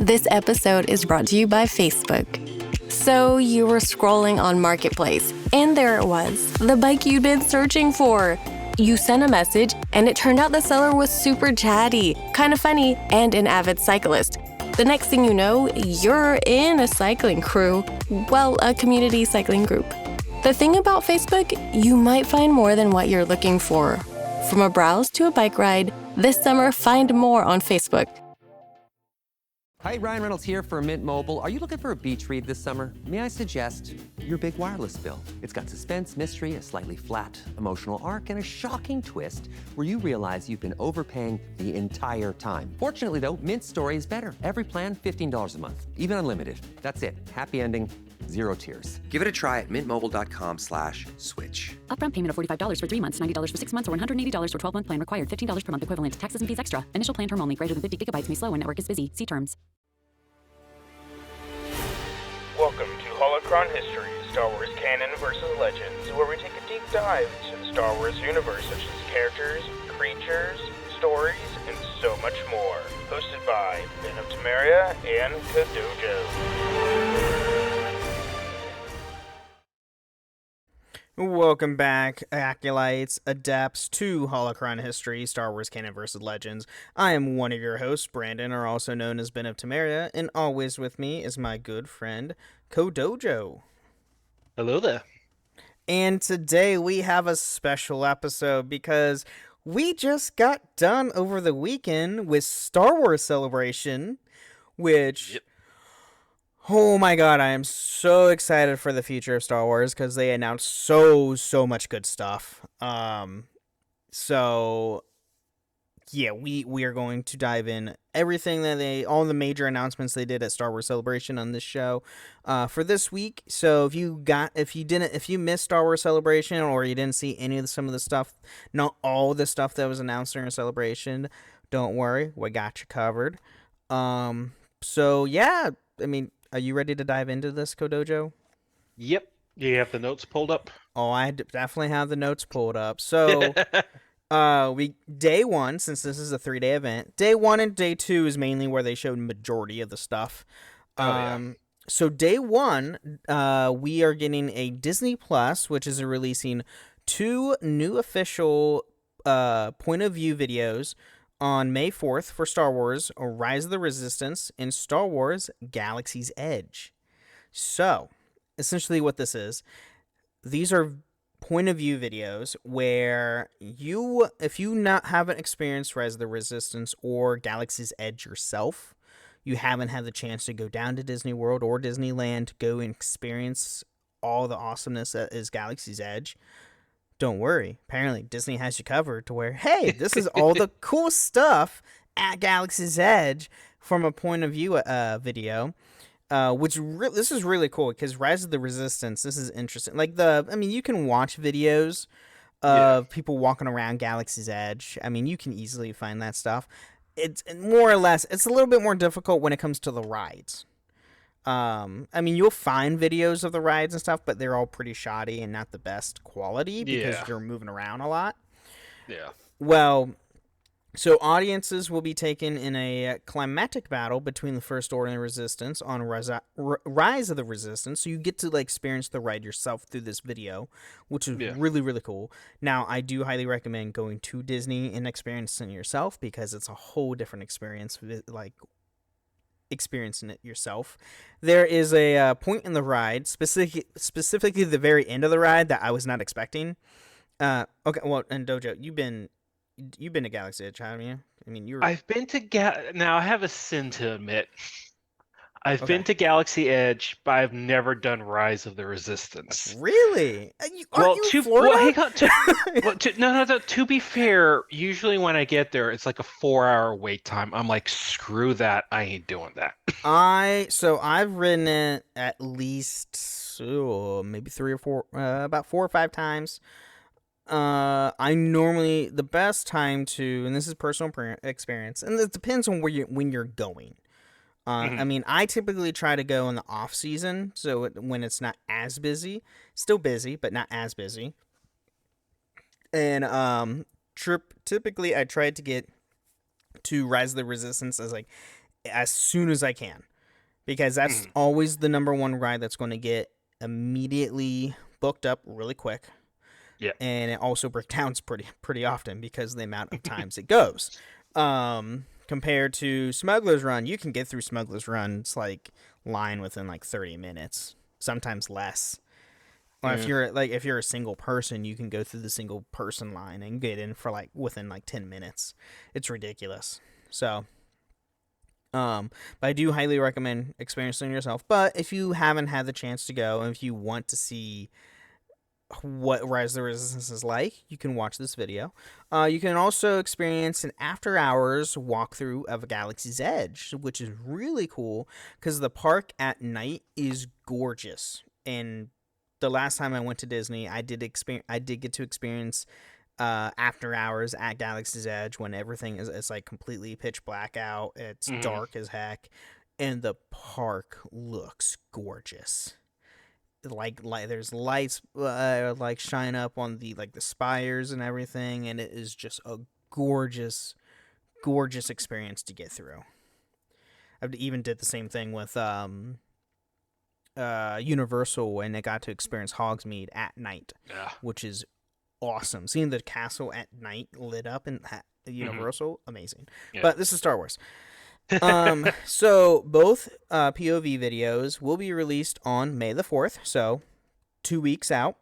This episode is brought to you by Facebook. So you were scrolling on Marketplace, and there it was, the bike you'd been searching for. You sent a message, and it turned out the seller was super chatty, kind of funny, and an avid cyclist. The next thing you know, you're in a cycling crew. Well, a community cycling group. The thing about Facebook, you might find more than what you're looking for. From a browse to a bike ride, this summer find more on Facebook. Hi, Ryan Reynolds here for Mint Mobile. Are you looking for a beach read this summer? May I suggest your big wireless bill? It's got suspense, mystery, a slightly flat, emotional arc, and a shocking twist where you realize you've been overpaying the entire time. Fortunately, though, Mint's story is better. Every plan, $15 a month. Even unlimited. That's it. Happy ending, zero tears. Give it a try at mintmobile.com/switch. Upfront payment of $45 for 3 months, $90 for 6 months, or $180 for 12-month plan required. $15 per month equivalent. Taxes and fees extra. Initial plan term only. Greater than 50 gigabytes may slow when network is busy. See terms. Welcome to Holocron History, Star Wars Canon versus Legends, where we take a deep dive into the Star Wars universe, such as characters, creatures, stories, and so much more. Hosted by Ben of Temeria and Kadojo. Welcome back, acolytes, adepts, to Holocron History, Star Wars Canon vs. Legends. I am one of your hosts, Brandon, or also known as Ben of Temeria, and always with me is my good friend, Kadojo. Hello there. And today we have a special episode because we just got done over the weekend with Star Wars Celebration, which... Yep. Oh my god, I am so excited for the future of Star Wars because they announced so much good stuff. So yeah, we are going to dive in everything that all the major announcements they did at Star Wars Celebration on this show for this week. So if you missed Star Wars Celebration or you didn't see some of the stuff, not all the stuff that was announced during Celebration, don't worry, we got you covered. So yeah, I mean, are you ready to dive into this, Kadojo? Yep. You have the notes pulled up? Oh, I definitely have the notes pulled up. So, day one, since this is a 3-day event, day 1 and day 2 is mainly where they showed majority of the stuff. So day 1, we are getting a Disney Plus, which is releasing 2 new official point of view videos on May 4th for Star Wars, Rise of the Resistance, and Star Wars Galaxy's Edge. So, essentially what this is, these are point of view videos where if you haven't experienced Rise of the Resistance or Galaxy's Edge yourself, you haven't had the chance to go down to Disney World or Disneyland to go and experience all the awesomeness that is Galaxy's Edge, don't worry. Apparently, Disney has you covered to where, hey, this is all the cool stuff at Galaxy's Edge from a point of view video, this is really cool because Rise of the Resistance, this is interesting. You can watch videos of people walking around Galaxy's Edge. I mean, you can easily find that stuff. It's more or less, it's a little bit more difficult when it comes to the rides. You'll find videos of the rides and stuff, but they're all pretty shoddy and not the best quality because you're moving around a lot. Yeah. Well, so audiences will be taken in a climatic battle between the First Order and the Resistance on Rise of the Resistance. So you get to experience the ride yourself through this video, which is really, really cool. Now, I do highly recommend going to Disney and experiencing it yourself because it's a whole different experience, experiencing it yourself. There is a point in the ride, specifically the very end of the ride, that I was not expecting. Okay, well, and Dojo, you've been to Galaxy Edge, haven't you? I mean, I've been to now I have a sin to admit. I've been to Galaxy Edge, but I've never done Rise of the Resistance. Really? Aren't you in Florida? To be fair, usually when I get there, it's like a 4-hour wait time. I'm like, screw that. I ain't doing that. I've ridden it at least maybe 3 or 4, about 4 or 5 times. I normally, the best time to, and this is personal experience, and it depends on when you're going. I typically try to go in the off season, so when it's not as busy, still busy, but not as busy. And typically I tried to get to Rise of the Resistance as as soon as I can, because that's always the number one ride that's going to get immediately booked up really quick. Yeah. And it also breakdowns pretty often because of the amount of times it goes. Compared to Smuggler's Run, you can get through Smuggler's Run's like line within like 30 minutes, sometimes less. Or if you're a single person, you can go through the single person line and get in for like within like 10 minutes. It's ridiculous. So but I do highly recommend experiencing it yourself. But if you haven't had the chance to go, and if you want to see what Rise of the Resistance is like, you can watch this video. You can also experience an after-hours walkthrough of Galaxy's Edge, which is really cool because the park at night is gorgeous. And the last time I went to Disney, I did get to experience after hours at Galaxy's Edge when everything is like completely pitch black out. It's dark as heck, and the park looks gorgeous. Like there's lights like shine up on the spires and everything, and it is just a gorgeous experience to get through. I even did the same thing with Universal when I got to experience Hogsmeade at night, which is awesome. Seeing the castle at night lit up in Universal, amazing. Yeah. But this is Star Wars. So both POV videos will be released on May the 4th, so 2 weeks out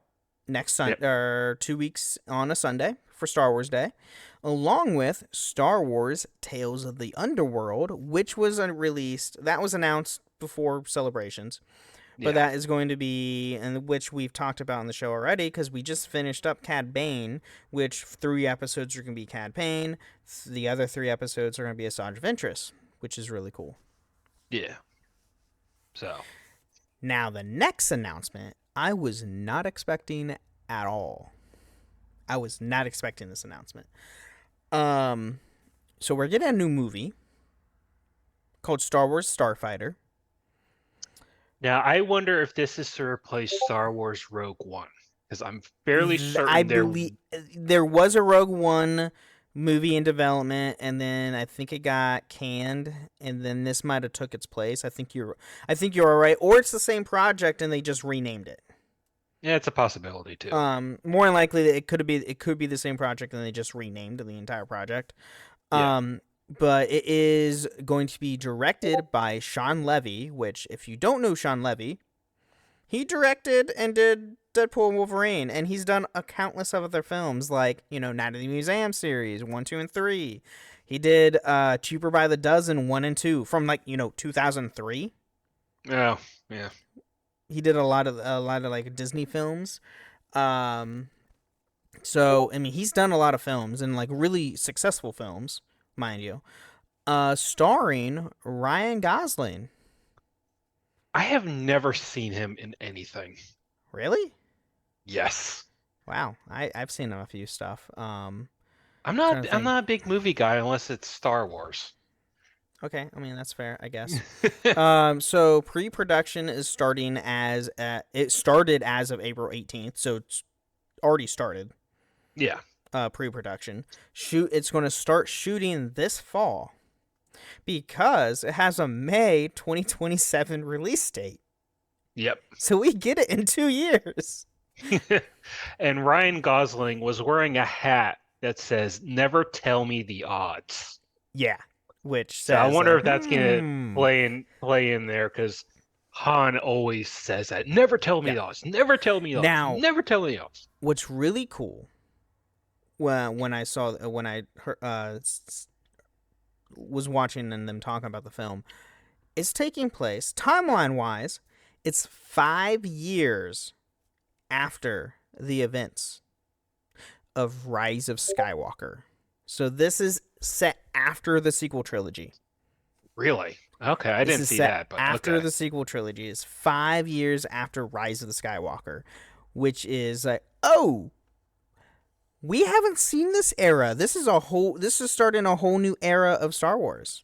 next Sunday, or 2 weeks on a Sunday for Star Wars Day, along with Star Wars Tales of the Underworld, which was released, that was announced before Celebrations, but that is going to be, and which we've talked about on the show already, because we just finished up Cad Bane, which 3 episodes are going to be Cad Bane, the other 3 episodes are going to be Asajj Ventress, which is really cool. Yeah. So. Now, the next announcement, I was not expecting at all. I was not expecting this announcement. So we're getting a new movie called Star Wars Starfighter. Now, I wonder if this is to replace Star Wars Rogue One, because I'm fairly certain there was a Rogue One movie in development, and then I think it got canned, and then this might have took its place. I think you're all right, or it's the same project and they just renamed it. Yeah, it's a possibility too. More than likely it could be the same project and they just renamed the entire project. But it is going to be directed by Shawn Levy, which, if you don't know Shawn Levy, he directed and did Deadpool and Wolverine, and he's done a countless of other films, like, Night of the Museum series, 1, 2, and 3. He did Cheaper by the Dozen, 1 and 2, from 2003. Oh, yeah. He did a lot of Disney films. So, I mean, he's done a lot of films, and really successful films, mind you. Starring Ryan Gosling. I have never seen him in anything. Really? Yes. Wow, I've seen a few stuff. I'm not a big movie guy unless it's Star Wars. Okay, I mean that's fair, I guess. So pre-production is starting it started as of April 18th, so it's already started. Yeah. Pre-production. It's going to start shooting this fall because it has a May 2027 release date. Yep. So we get it in 2 years. And Ryan Gosling was wearing a hat that says "Never tell me the odds." Yeah, which so I wonder if that's gonna play in there, because Han always says that. Never tell me the odds. Never tell me the odds. Now, never tell me the odds. What's really cool, when I was watching and them talking about the film, it's taking place timeline-wise. It's 5 years after the events of Rise of Skywalker. So this is set after the sequel trilogy. Really? Okay, I didn't see that. But after the sequel trilogy is 5 years after Rise of the Skywalker, which is we haven't seen this era. This is starting a whole new era of Star Wars.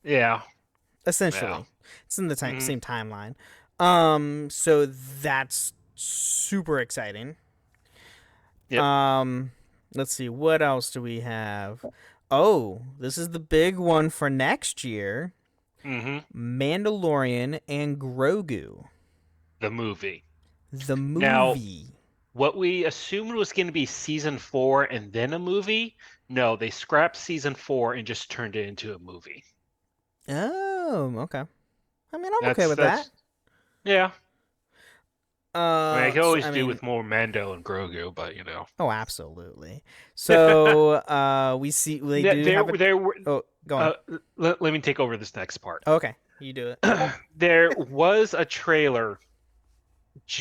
Yeah. Essentially. Yeah. It's in the same timeline. So that's super exciting. Yep. Let's see, what else do we have? Oh, this is the big one for next year. Mandalorian and Grogu. The movie. The movie. Now, what we assumed was going to be season 4 and then a movie, no, they scrapped season 4 and just turned it into a movie. Oh, okay. I mean, I'm okay with that. Yeah. I could always I do with more Mando and Grogu, but you know. Oh, absolutely. So we see Oh, go on. Let me take over this next part. Okay, you do it. There was a trailer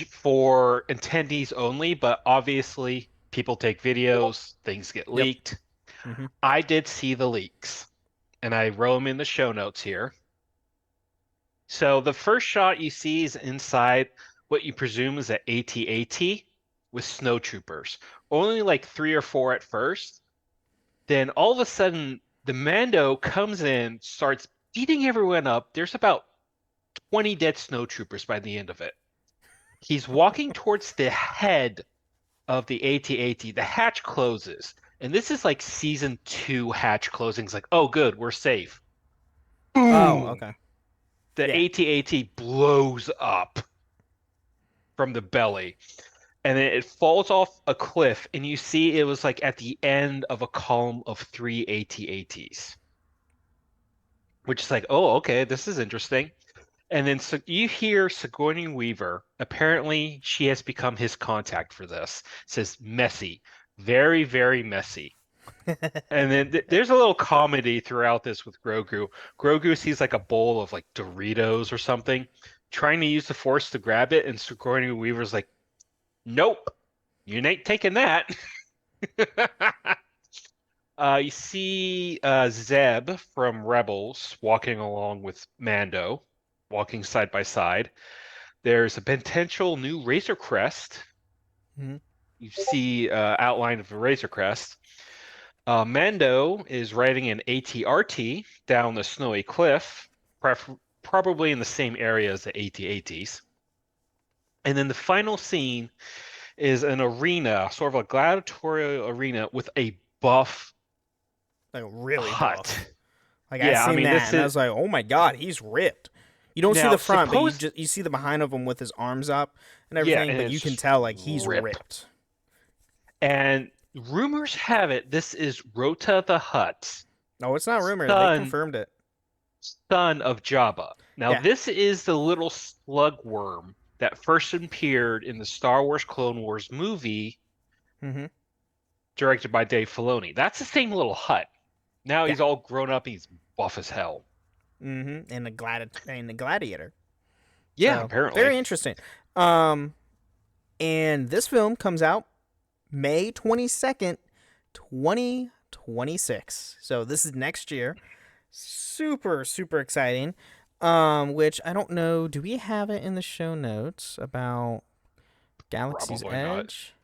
for attendees only, but obviously people take videos, things get leaked. Mm-hmm. I did see the leaks, and I wrote them in the show notes here. So the first shot you see is inside what you presume is an AT-AT with snowtroopers. Only like 3 or 4 at first. Then all of a sudden, the Mando comes in, starts beating everyone up. There's about 20 dead snowtroopers by the end of it. He's walking towards the head of the AT-AT. The hatch closes. And this is like season 2 hatch closing. It's like, oh, good, we're safe. Boom! Oh, okay. The AT-AT blows up from the belly. And then it falls off a cliff. And you see it was like at the end of a column of 3 AT-ATs. Which is like, oh, okay, this is interesting. And then so you hear Sigourney Weaver. Apparently, she has become his contact for this. It says messy. Very, very messy. And then there's a little comedy throughout this with Grogu. Grogu sees like a bowl of like Doritos or something, trying to use the Force to grab it, and Sigourney Weaver's like, nope, you ain't taking that. You see Zeb from Rebels walking along with Mando, walking side by side. There's a potential new Razor Crest. Mm-hmm. You see outline of the Razor Crest. Mando is riding an AT-RT down the snowy cliff, probably in the same area as the AT-ATs. And then the final scene is an arena, sort of a gladiatorial arena with a buff like really hut. Buff. Like I seen that, and I was like, "Oh my god, he's ripped." You don't see the front, but you see the behind of him with his arms up and everything. Yeah, and but you can tell like he's ripped. And rumors have it this is Rota the Hutt. No, it's not rumor. They confirmed it. Son of Jabba. Now, this is the little slug worm that first appeared in the Star Wars Clone Wars movie, directed by Dave Filoni. That's the same little hut. Now he's all grown up. He's buff as hell. And the gladiator. Yeah, so, apparently. Very interesting. And this film comes out May 22nd, 2026. So this is next year. Super, super exciting. Which I don't know. Do we have it in the show notes about Galaxy's Probably Edge?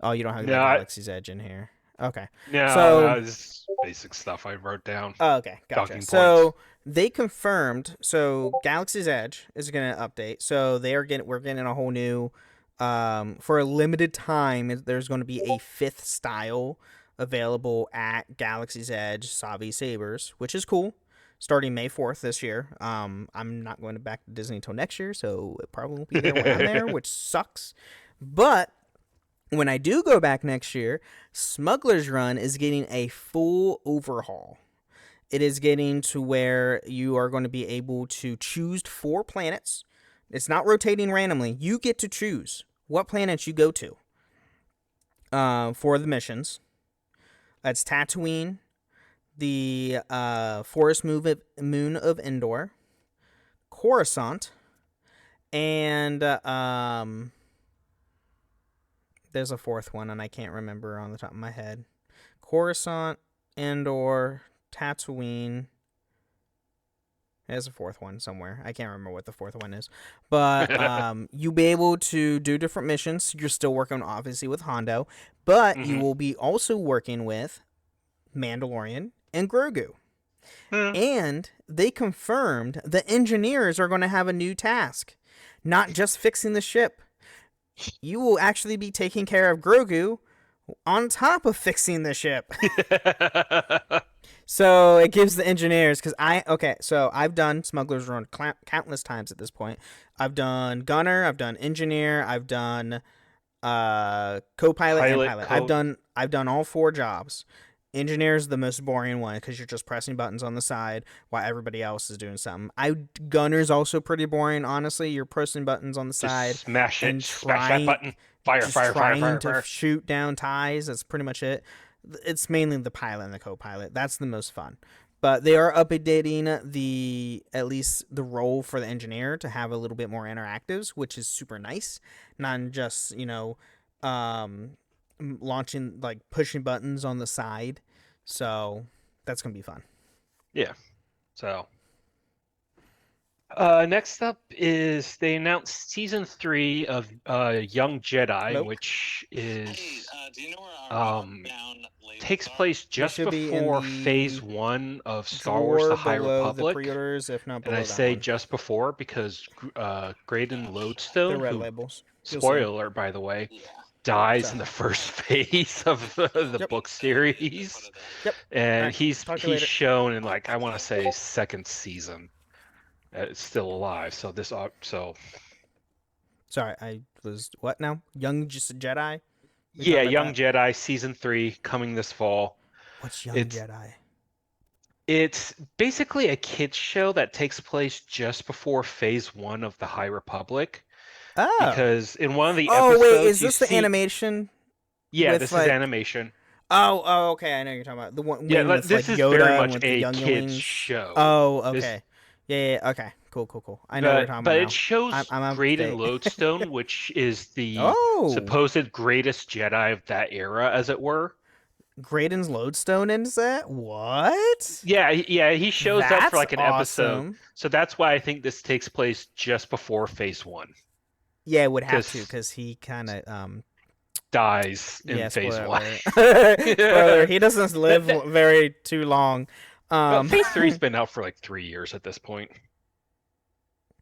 Not. Oh, you don't have Galaxy's Edge in here. Okay. No, so, that was basic stuff I wrote down. Oh, okay, gotcha. So they confirmed. So Galaxy's Edge is going to update. So we're getting a whole new. For a limited time, there's going to be a 5th style available at Galaxy's Edge Savi Sabers, which is cool. Starting May 4th this year. I'm not going back to Disney until next year, so it probably won't be there when I'm there, which sucks. But when I do go back next year, Smuggler's Run is getting a full overhaul. It is getting to where you are going to be able to choose 4 planets. It's not rotating randomly. You get to choose what planets you go to for the missions. That's Tatooine, the forest moon of Endor, Coruscant, and there's a 4th one, and I can't remember on the top of my head. Coruscant, Endor, Tatooine. There's a 4th one somewhere. I can't remember what the 4th one is. But you'll be able to do different missions. You're still working, obviously, with Hondo. But you will be also working with Mandalorian and Grogu. And they confirmed the engineers are going to have a new task. Not just fixing the ship. You will actually be taking care of Grogu on top of fixing the ship. So it gives the engineers, because I've done Smuggler's Run countless times at this point. I've done gunner, I've done engineer, I've done co-pilot and pilot. I've done all 4 jobs. Engineer's the most boring one because you're just pressing buttons on the side while everybody else is doing something. Gunner's also pretty boring, honestly. You're pressing buttons on the side, smash it, and smash that button. Fire, trying to fire. shoot down ties. That's pretty much it. It's mainly the pilot and the co-pilot. That's the most fun. But they are updating at least the role for the engineer to have a little bit more interactives, which is super nice. Not just, launching, like pushing buttons on the side. So that's going to be fun. Yeah. So next up is they announced season 3 of Young Jedi, which is do you know where takes place just before Phase 1 of Star Wars: The High Republic. The pre-orders, if not below and I that say one. just before because Graydon Lodestone, The red who, labels. spoiler alert, by the way, dies in the first phase of the book series. Yep. And Right. he's later. shown in, like, I want to say second season. It's still alive. So Sorry, I was what now? Young Jedi? We yeah, talked about Young that? Jedi season 3 coming this fall. What's Young It's- Jedi? It's basically a kids show that takes place just before Phase 1 of the High Republic. Oh. Because in one of the Oh episodes, wait, is you this the see- animation? Yeah, with, this like- is animation. Oh, okay. I know what you're talking about the one. Yeah, with, this like, is Yoda very and much with the a young kids younglings. show. Oh, This- okay. Yeah. Okay. Cool. I know what you're talking but about. it shows I'm up to Graydon date. Lodestone, which is the Oh, supposed greatest Jedi of that era, as it were. Graydon's Lodestone in that? What? Yeah, he shows up That's for like an episode. awesome. So that's why I think this takes place just before Phase 1. Yeah, it would have 'Cause- to because he kind of Dies in Phase spoiler 1. alert. Spoiler, he doesn't live very too long. But Phase 3's been out for like 3 years at this point.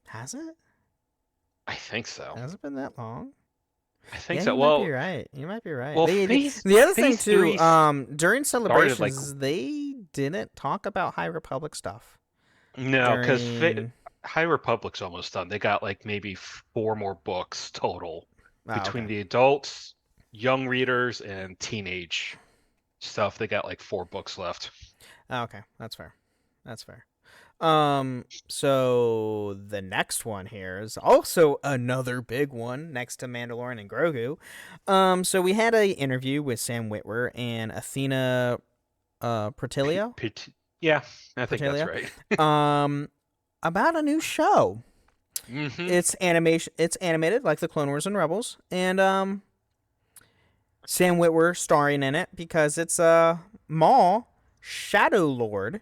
Has it? I think so. Has it been that long? I think Yeah, so. you Well, might be right. You might be right. well, the Phase- other thing Phase too, 3 during celebrations, like- they didn't talk about High Republic stuff. no, because during- High Republic's almost done. They got like maybe 4 more books total Oh, between okay. the adults, young readers, and teenage stuff. They got like 4 books left. Oh, okay, that's fair. So the next one here is also another big one next to Mandalorian and Grogu. So we had a interview with Sam Witwer and Athena Pertilio. Yeah, I think Portalia? that's right. About a new show. Mhm. It's animated like the Clone Wars and Rebels, and Sam Witwer starring in it because it's Maul, Shadow Lord.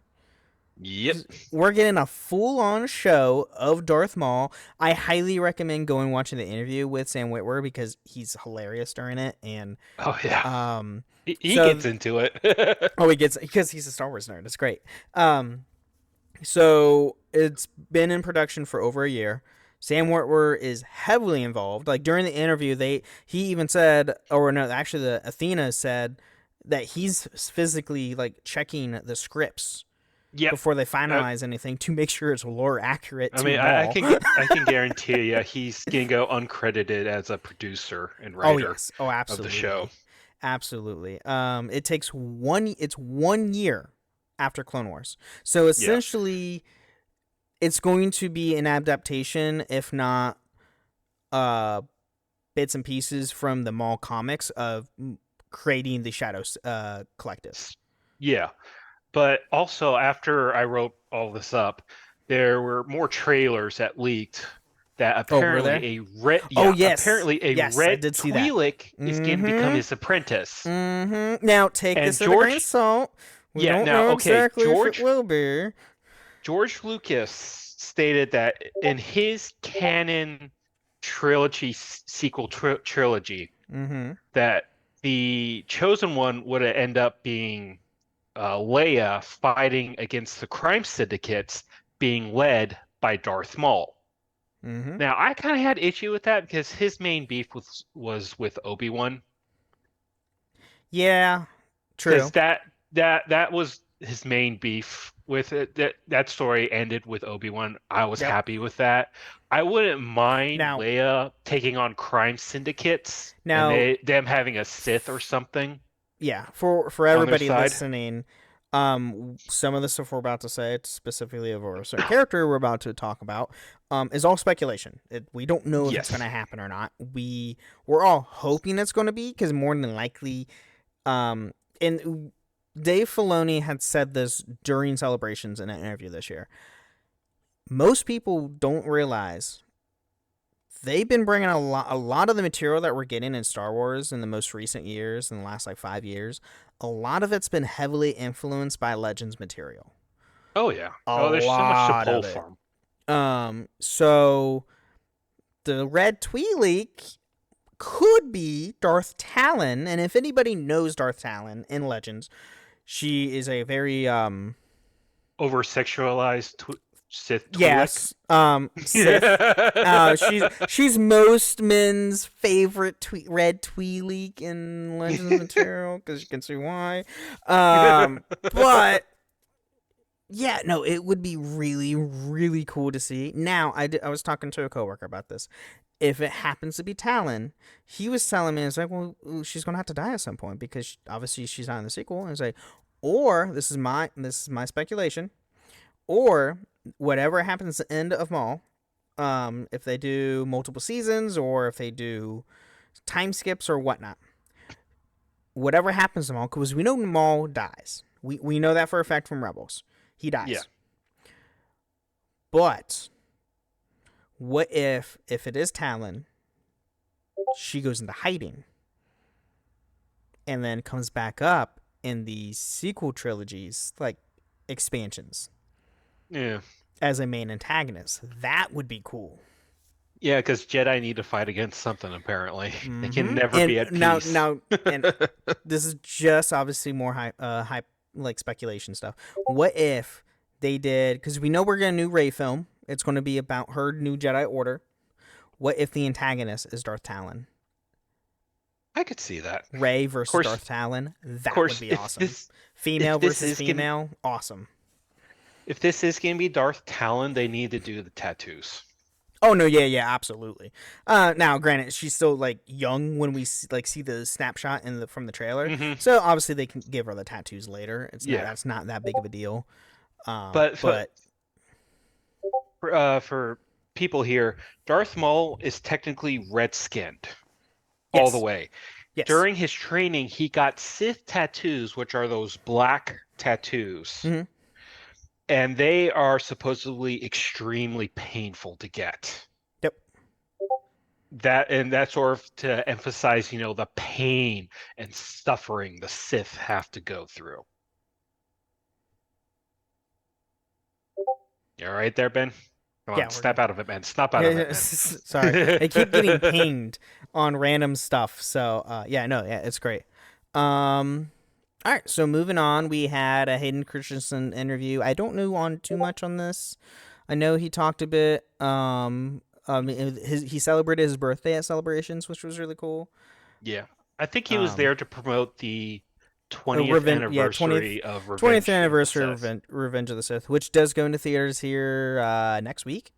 Yep. We're getting a full-on show of Darth Maul. I highly recommend going and watching the interview with Sam Witwer because he's hilarious during it, and Oh yeah. He so- gets into it. he gets because he's a Star Wars nerd. It's great. So it's been in production for over a year. Sam Witwer is heavily involved. Like during the interview, he even said, or no, actually, the Athena said that he's physically like checking the scripts Yep. before they finalize anything to make sure it's lore accurate. I mean, I can guarantee you he's gonna go uncredited as a producer and Oh writer yes. Oh, absolutely. of the show. Absolutely. It takes it's 1 year after Clone Wars. So essentially it's going to be an adaptation, if not bits and pieces from the Maul comics of creating the Shadows Collective. Yeah, but also after I wrote all this up, there were more trailers that leaked that Oh, were apparently yes. apparently a Yes, I red did see that. Twi'lek is going to become Mhm. his apprentice. Mm-hmm. Now take And this with a grain of George- salt. We Yeah, don't now, know okay, exactly George- if it will be. George Lucas stated that in his canon trilogy sequel trilogy Mm-hmm. that the chosen one would end up being Leia fighting against the crime syndicates being led by Darth Maul. Mm-hmm. Now, I kind of had issue with that because his main beef was with Obi-Wan. Yeah, true. Because that was his main beef with it. That story ended with Obi-Wan. I was Yep. happy with that. I wouldn't mind Now- Leia taking on crime syndicates Now- and them having a Sith or something. Yeah, for their everybody side. listening, some of the stuff we're about to say, specifically of a certain character we're about to talk about, is all speculation. We don't know if it's Yes. going to happen or not. We're all hoping it's going to be, because more than likely, and Dave Filoni had said this during Celebrations in an interview this year. Most people don't realize they've been bringing a lot of the material that we're getting in Star Wars in the most recent years, in the last like 5 years. A lot of it's been heavily influenced by Legends material. Oh yeah. A There's so much lot to pull of it. from. So the Red Twi'lek could be Darth Talon, and if anybody knows Darth Talon in Legends, she is a very Over sexualized Sith. yes Sith. She's most men's favorite Red Twi'lek in Legends material, because you can see why. But yeah, no, it would be really, really cool to see. Now, I was talking to a coworker about this. If it happens to be Talon, he was telling me, it's like, well, she's gonna have to die at some point, because obviously she's not in the sequel. And it's like, or this is my speculation, or whatever happens at the end of Maul, if they do multiple seasons or if they do time skips or whatnot, whatever happens to Maul, because we know Maul dies. We know that for a fact from Rebels. He dies. Yeah. But what if it is Talon, she goes into hiding and then comes back up in the sequel trilogies, like expansions, Yeah. as a main antagonist? That would be cool. Yeah, because Jedi need to fight against something. Apparently, they can Mhm. never And be at peace. now, and this is just obviously more hype, like speculation stuff. What if they did? Because we know we're getting a new Rey film. It's going to be about her new Jedi Order. What if the antagonist is Darth Talon? I could see that. Rey versus course- Darth Talon. That course, would be if awesome. this- Female if this versus is gonna- female. Awesome. If this is gonna be Darth Talon, they need to do the tattoos. Oh no, yeah, absolutely. Now, granted, she's still like young when we see the snapshot from the trailer. Mhm. So obviously they can give her the tattoos later. Yeah. That's not that big of a deal. But for people here, Darth Maul is technically red-skinned all Yes. the way. yes. During his training, he got Sith tattoos, which are those black tattoos. Mhm. And they are supposedly extremely painful to get. Yep. That's sort of to emphasize, the pain and suffering the Sith have to go through. You all right there, Ben? Come Yeah, on, we're snap good. out of it, man. Snap out of it, man. Sorry, I keep getting pinged on random stuff. So it's great. All right, so moving on, we had a Hayden Christensen interview. I don't know on too much on this. I know he talked a bit. He celebrated his birthday at Celebrations, which was really cool. Yeah. I think he was there to promote the 20th Reven- yeah, anniversary of Revenge 20th of the anniversary of Sith. Revenge of the Sith, which does go into theaters here next week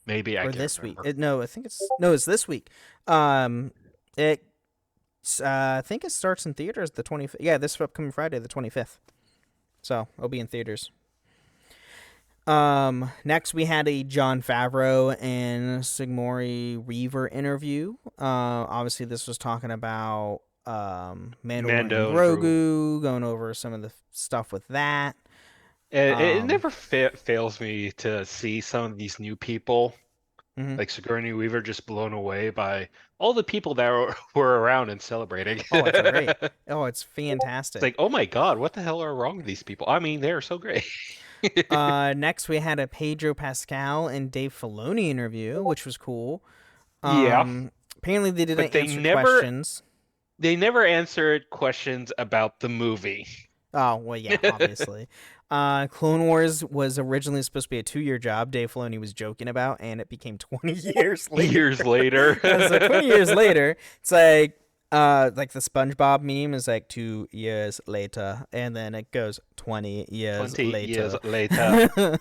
Maybe I or can't this week. remember. It's this week. I think it starts in theaters the 25th. Yeah, this upcoming Friday, the 25th. So it'll be in theaters. Next we had a Jon Favreau and Sigourney Weaver interview. Obviously this was talking about Mando and and Grogu, going over some of the stuff with that. It never fails me to see some of these new people, Mhm. like Sigourney Weaver, just blown away by all the people that were around and celebrating. Oh, it's great. Oh, it's fantastic. It's like, oh my God, what the hell are wrong with these people? I mean, they're so great. Next we had a Pedro Pascal and Dave Filoni interview, which was cool. Yeah. Apparently they didn't But they answer never- questions. They never answered questions about the movie. Oh, well, yeah, obviously. Clone Wars was originally supposed to be a 2-year job. Dave Filoni was joking about, and it became 20 years later. Years later. It's like 20 years later. It's like, Like the SpongeBob meme is like 2 years later, and then it goes 20 years 20 later. years later.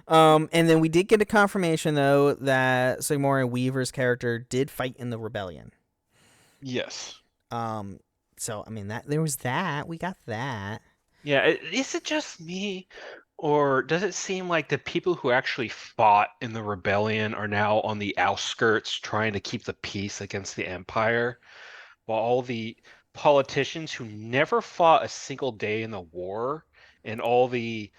And then we did get a confirmation though that Sigourney Weaver's character did fight in the rebellion. Yes. So I mean that there was that. We got that. Yeah, is it just me, or does it seem like the people who actually fought in the rebellion are now on the outskirts trying to keep the peace against the Empire, while all the politicians who never fought a single day in the war and all the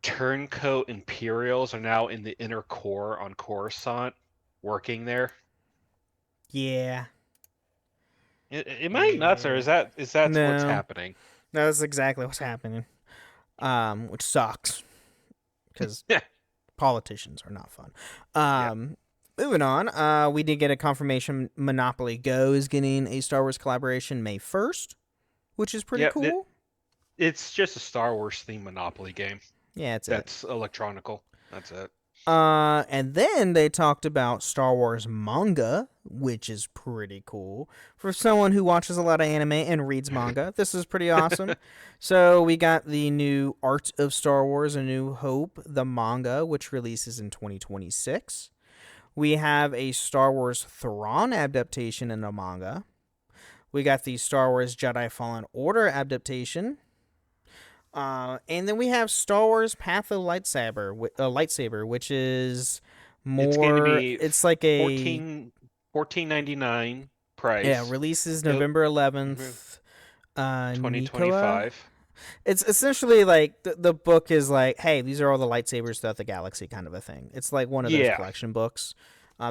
turncoat Imperials are now in the inner core on Coruscant working there? Yeah. Am I nuts, or is that what's No. happening? That's exactly what's happening. Which sucks. Because politicians are not fun. Moving on, we did get a confirmation Monopoly Go is getting a Star Wars collaboration May 1st, which is pretty cool. It's just a Star Wars themed Monopoly game. Yeah, That's electronical. That's it. And then they talked about Star Wars manga, which is pretty cool. For someone who watches a lot of anime and reads manga, this is pretty awesome. So we got the new Art of Star Wars: A New Hope, the manga, which releases in 2026. We have a Star Wars Thrawn adaptation in the manga. We got the Star Wars Jedi Fallen Order adaptation. And then we have Star Wars Path of Lightsaber, which is more. It's going to be. It's like a $14.99 price. Yeah, releases November 11th. 2025. It's essentially like the book is like, hey, these are all the lightsabers throughout the galaxy, kind of a thing. It's like one of those collection books.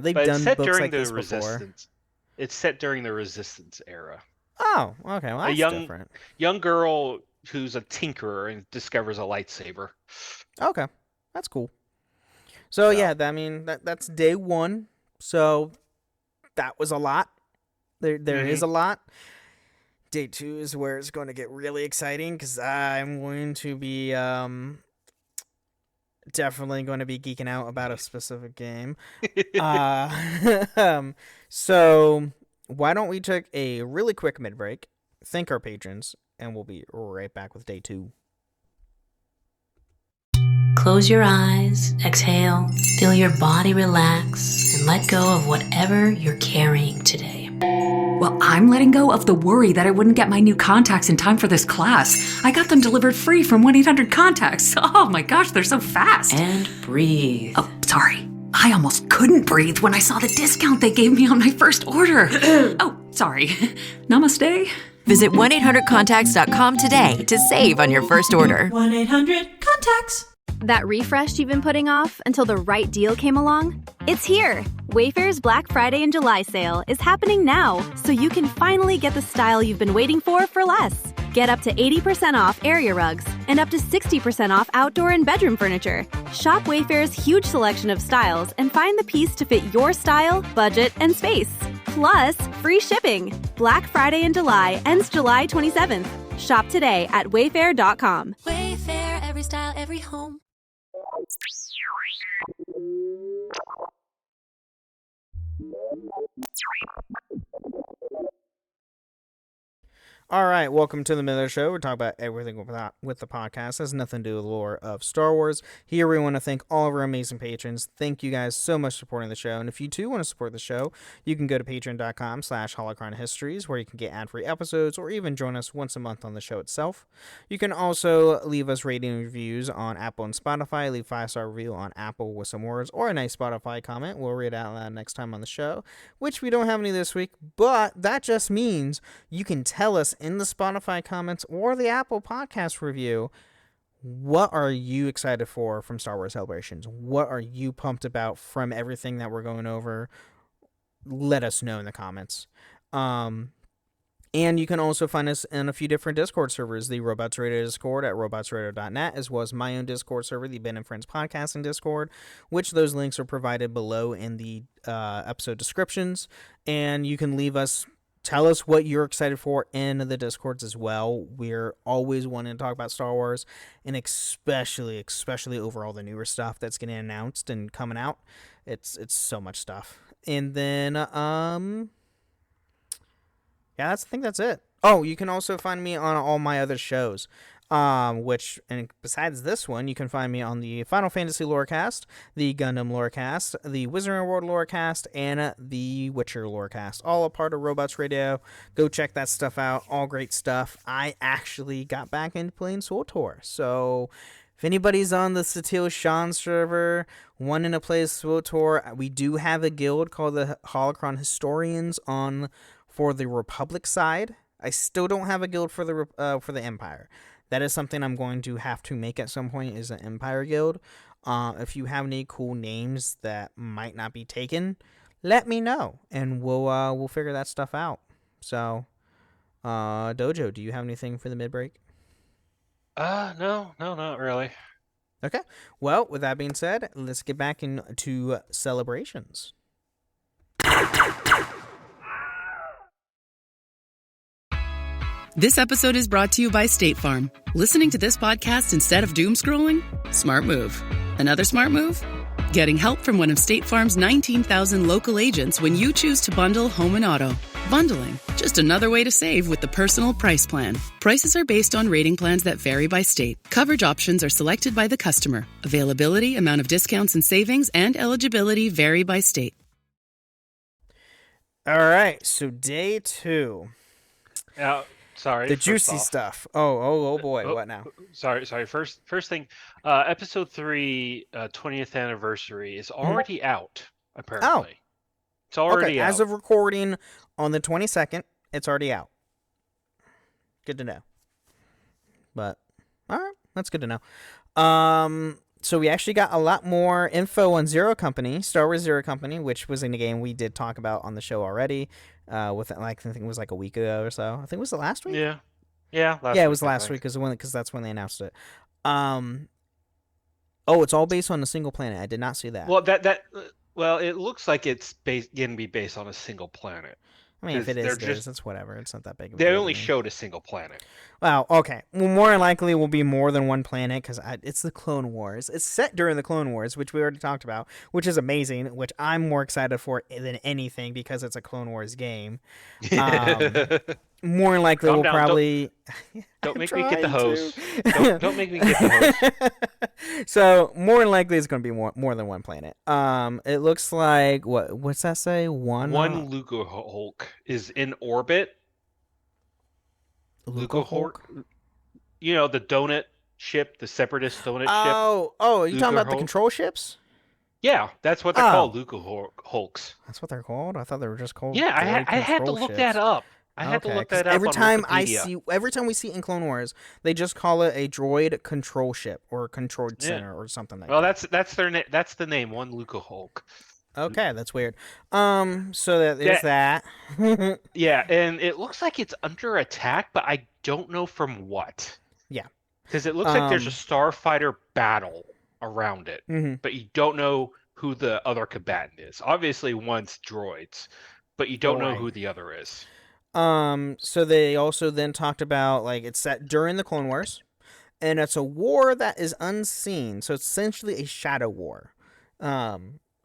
They've done books like this before. It's set during the Resistance era. Oh, okay. Well, that's different. Young girl who's a tinkerer and discovers a lightsaber. Okay, that's cool. So yeah, I mean that's day one. So that was a lot. There is a lot. Day two is where it's going to get really exciting because I'm going to be definitely going to be geeking out about a specific game. So why don't we take a really quick mid break, thank our patrons, and we'll be right back with day two. Close your eyes, exhale, feel your body relax, and let go of whatever you're carrying today. Well, I'm letting go of the worry that I wouldn't get my new contacts in time for this class. I got them delivered free from 1-800-CONTACTS. Oh my gosh, they're so fast. And breathe. Oh, sorry. I almost couldn't breathe when I saw the discount they gave me on my first order. Oh, sorry. Namaste. Visit 1-800-CONTACTS.com today to save on your first order. 1-800-CONTACTS. That refresh you've been putting off until the right deal came along? It's here! Wayfair's Black Friday and July sale is happening now, so you can finally get the style you've been waiting for less. Get up to 80% off area rugs and up to 60% off outdoor and bedroom furniture. Shop Wayfair's huge selection of styles and find the piece to fit your style, budget, and space. Plus, free shipping. Black Friday in July ends July 27th. Shop today at wayfair.com. Wayfair, every style, every home. All right, welcome to the Miller Show. We're talking about everything with the podcast. It has nothing to do with the lore of Star Wars. Here we want to thank all of our amazing patrons. Thank you guys so much for supporting the show. And if you too want to support the show, you can go to patreon.com/holocronhistories, where you can get ad-free episodes or even join us once a month on the show itself. You can also leave us rating reviews on Apple and Spotify. Leave 5-star review on Apple with some words or a nice Spotify comment. We'll read it out loud next time on the show, which we don't have any this week, but that just means you can tell us in the Spotify comments or the Apple podcast review, what are you excited for from Star Wars Celebrations? What are you pumped about from everything that we're going over? Let us know in the comments. And you can also find us in a few different Discord servers, the Robots Radio Discord at robotsradio.net, as well as my own Discord server, the Ben and Friends Podcasting Discord, which those links are provided below in the episode descriptions. And you can tell us what you're excited for in the Discords as well. We're always wanting to talk about Star Wars, and especially over all the newer stuff that's getting announced and coming out. It's so much stuff. And then Yeah, I think that's it. Oh, you can also find me on all my other shows. And besides this one, you can find me on the Final Fantasy Lorecast, the Gundam Lorecast, the Wizarding World Lorecast, and the Witcher Lorecast. All a part of Robots Radio. Go check that stuff out. All great stuff. I actually got back into playing SWTOR. So if anybody's on the Satil Shan server wanting to play SWTOR, we do have a guild called the Holocron Historians for the Republic side. I still don't have a guild for the Empire. That is something I'm going to have to make at some point, is an Empire guild. If you have any cool names that might not be taken, let me know, and we'll figure that stuff out. So, Dojo, do you have anything for the mid-break? No, not really. Okay. Well, with that being said, let's get back into celebrations. This episode is brought to you by State Farm. Listening to this podcast instead of doom scrolling? Smart move. Another smart move? Getting help from one of State Farm's 19,000 local agents when you choose to bundle home and auto. Bundling, just another way to save with the Personal Price Plan. Prices are based on rating plans that vary by state. Coverage options are selected by the customer. Availability, amount of discounts and savings, and eligibility vary by state. All right, so day 2. Sorry. The juicy stuff. Oh boy, what now? Sorry. First thing, episode 3, 20th anniversary is already out, apparently. Oh. It's already out. As of recording on the 22nd, it's already out. Good to know. But, all right, that's good to know. So we actually got a lot more info on Zero Company, Star Wars Zero Company, which was in a game we did talk about on the show already. I think it was like a week ago or so. I think it was the last week. Yeah. It was last week because that's when they announced it. It's all based on a single planet. I did not see that. Well, it looks like it's going to be based on a single planet. I mean, if it is, it's whatever. It's not that big of a They deal only to me. showed a single planet. Well, okay. Well, more than likely, it will be more than one planet because it's the Clone Wars. It's set during the Clone Wars, which we already talked about, which is amazing, which I'm more excited for than anything because it's a Clone Wars game. More than likely, we'll probably... Don't make me get the hose. Don't make me get the hose. So, more than likely, it's going to be more than one planet. It looks like... What's that say? One Lucahulk is in orbit. Lucahulk? You know, the donut ship, the Separatist donut ship. Oh, you talking about the control ships? Yeah, that's what they're called, Lucahulks. That's what they're called? I thought they were just called... Yeah, I had to look that up. I had to look that up every on time Wikipedia. every time we see it in Clone Wars, they just call it a droid control ship or a control center or something like that. Well, that's their that's the name, one Lucahulk. Okay, that's weird. So there's that. Yeah, and it looks like it's under attack, but I don't know from what. Yeah. Because it looks like there's a starfighter battle around it, but you don't know who the other combatant is. Obviously, one's droids, but you don't know who the other is. So they also then talked about, like, it's set during the Clone Wars, and it's a war that is unseen, so it's essentially a shadow war.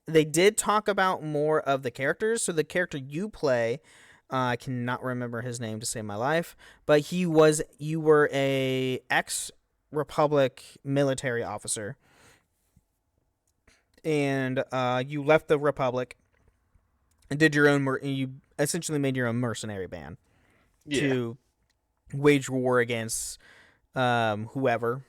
They did talk about more of the characters, so the character you play, I cannot remember his name to save my life, but you were a ex-Republic military officer, and you left the Republic and did your own, you essentially made your own mercenary band to wage war against whoever,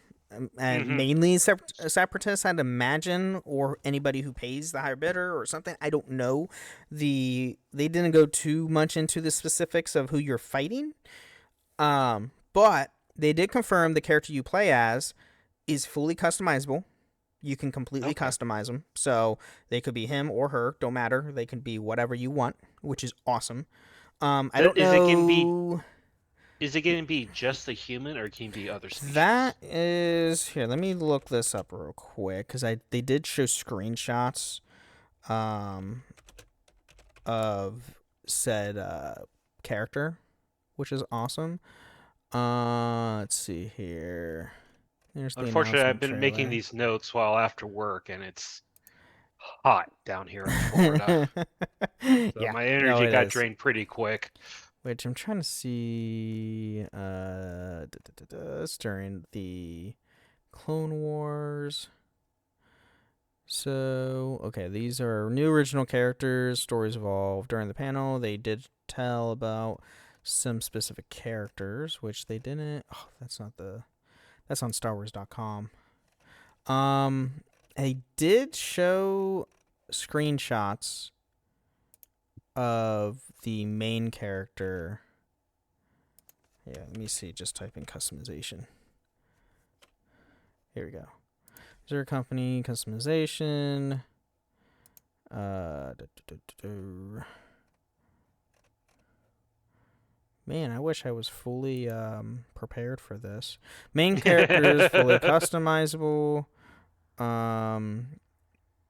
and mainly separatists, I'd imagine, or anybody who pays the higher bidder or something. I don't know. They didn't go too much into the specifics of who you're fighting, but they did confirm the character you play as is fully customizable. You can completely customize them. So they could be him or her. Don't matter. They can be whatever you want, which is awesome. I don't know. Is it going to be just the human, or can it be other species? That is... Here, let me look this up real quick, because they did show screenshots of said character, which is awesome. Let's see here. Unfortunately, I've been making these notes while after work, and it's hot down here in Florida. So my energy got drained pretty quick. which I'm trying to see. It's during the Clone Wars. So, okay, these are new original characters. Stories evolved during the panel. They did tell about some specific characters, which they didn't. Oh, that's on StarWars.com. They did show screenshots of the main character. Yeah, let me see. Just type in customization. Here we go. Zero Company customization. Man, I wish I was fully prepared for this. Main characters fully customizable.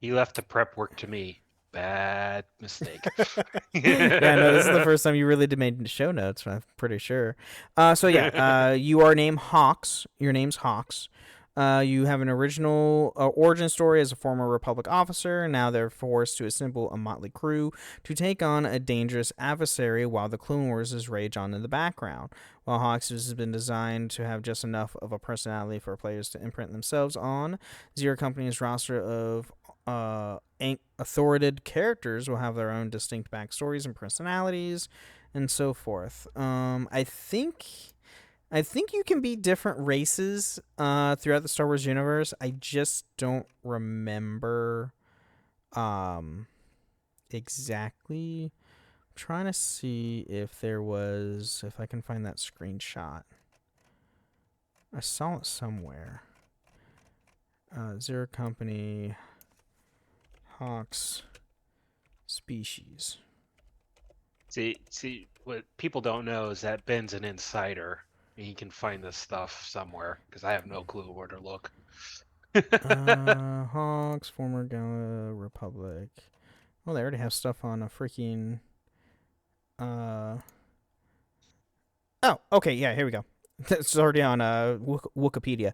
You left the prep work to me. Bad mistake. Yeah, no, this is the first time you really did make show notes, I'm pretty sure. You are named Hawks. Your name's Hawks. You have an original origin story as a former Republic officer. Now they're forced to assemble a motley crew to take on a dangerous adversary while the Clone Wars rage on in the background. While Hawks has been designed to have just enough of a personality for players to imprint themselves on, Zero Company's roster of authoritative characters will have their own distinct backstories and personalities, and so forth. I think you can be different races throughout the Star Wars universe. I just don't remember exactly. I'm trying to see if I can find that screenshot. I saw it somewhere. Zero Company, Hawks, species. See, what people don't know is that Ben's an insider. He can find this stuff somewhere because I have no clue where to look. Hawks, former Gala Republic. Well, they already have stuff on a freaking. Oh, okay, yeah, here we go. It's already on Wikipedia.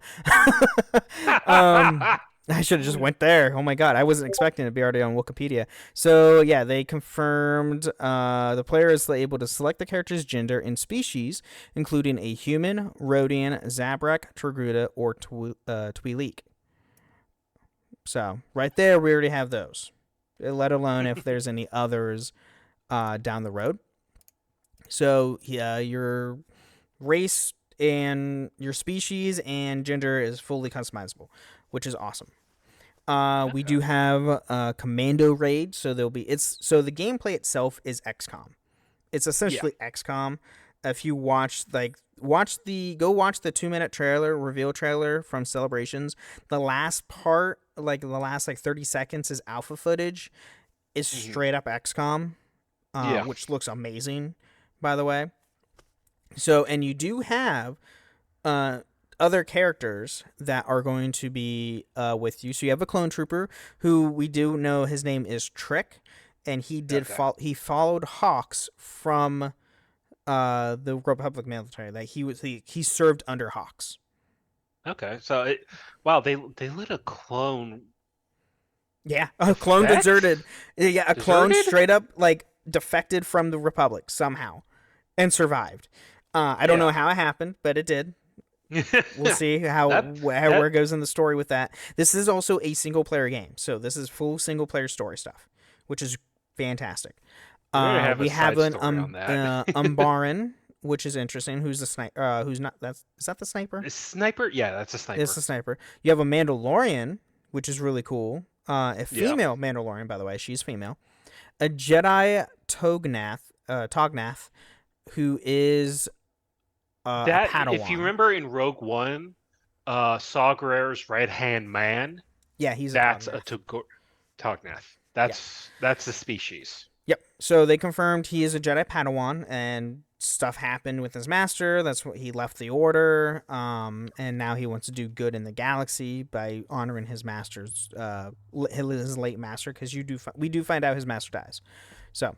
I should have just went there. Oh my god, I wasn't expecting it to be already on Wikipedia. So yeah, they confirmed the player is able to select the character's gender and species, including a human, Rodian, Zabrak, Togruta, or Twi'lek. So right there, we already have those. Let alone if there's any others down the road. So yeah, your race and your species and gender is fully customizable, which is awesome. We do have Commando Raid, so the gameplay itself is XCOM. It's essentially XCOM. If you watch the 2-minute reveal trailer from Celebrations, the last part, like the last 30 seconds is alpha footage, is straight up XCOM, which looks amazing, by the way. So, and you do have other characters that are going to be with you. So you have a clone trooper who we do know his name is Trick, and he did he followed Hawks from the Republic military. That he served under Hawks. Okay, so they let a clone. Yeah, a clone deserted. Yeah, a clone straight up defected from the Republic somehow, and survived. I don't know how it happened, but it did. We'll see where it goes in the story with that. This is also a single player game, so this is full single player story stuff, which is fantastic. We have an Umbaran, which is interesting. Who's the sniper? Is that the sniper? A sniper? Yeah, that's a sniper. It's a sniper. You have a Mandalorian, which is really cool. A female Mandalorian, by the way. She's female. A Jedi Tognath, who is a Padawan. If you remember in Rogue One, Saw Gerrera's right-hand man. Yeah, that's a Tognath. That's the species. Yep. So they confirmed he is a Jedi Padawan, and stuff happened with his master. That's what he left the Order, and now he wants to do good in the galaxy by honoring his master's, his late master, because we do find out his master dies. So,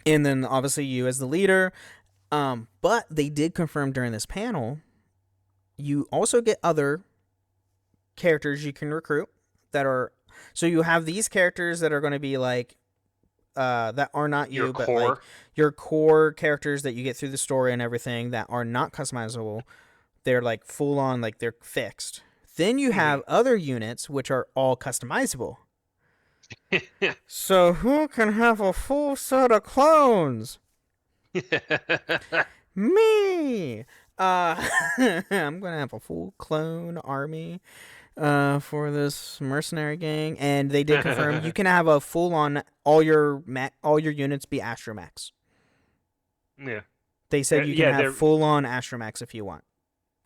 and then obviously you as the leader. But they did confirm during this panel, you also get other characters you can recruit that are. So you have these characters that are going to be that are not you, Your but core. like your core characters that you get through the story and everything that are not customizable. They're like full on, like they're fixed. Then you have other units which are all customizable. So who can have a full set of clones? Me. I'm gonna have a full clone army for this mercenary gang, and they did confirm you can have a full on all your units be astromechs. Yeah. They said you can they're- have full on astromechs if you want,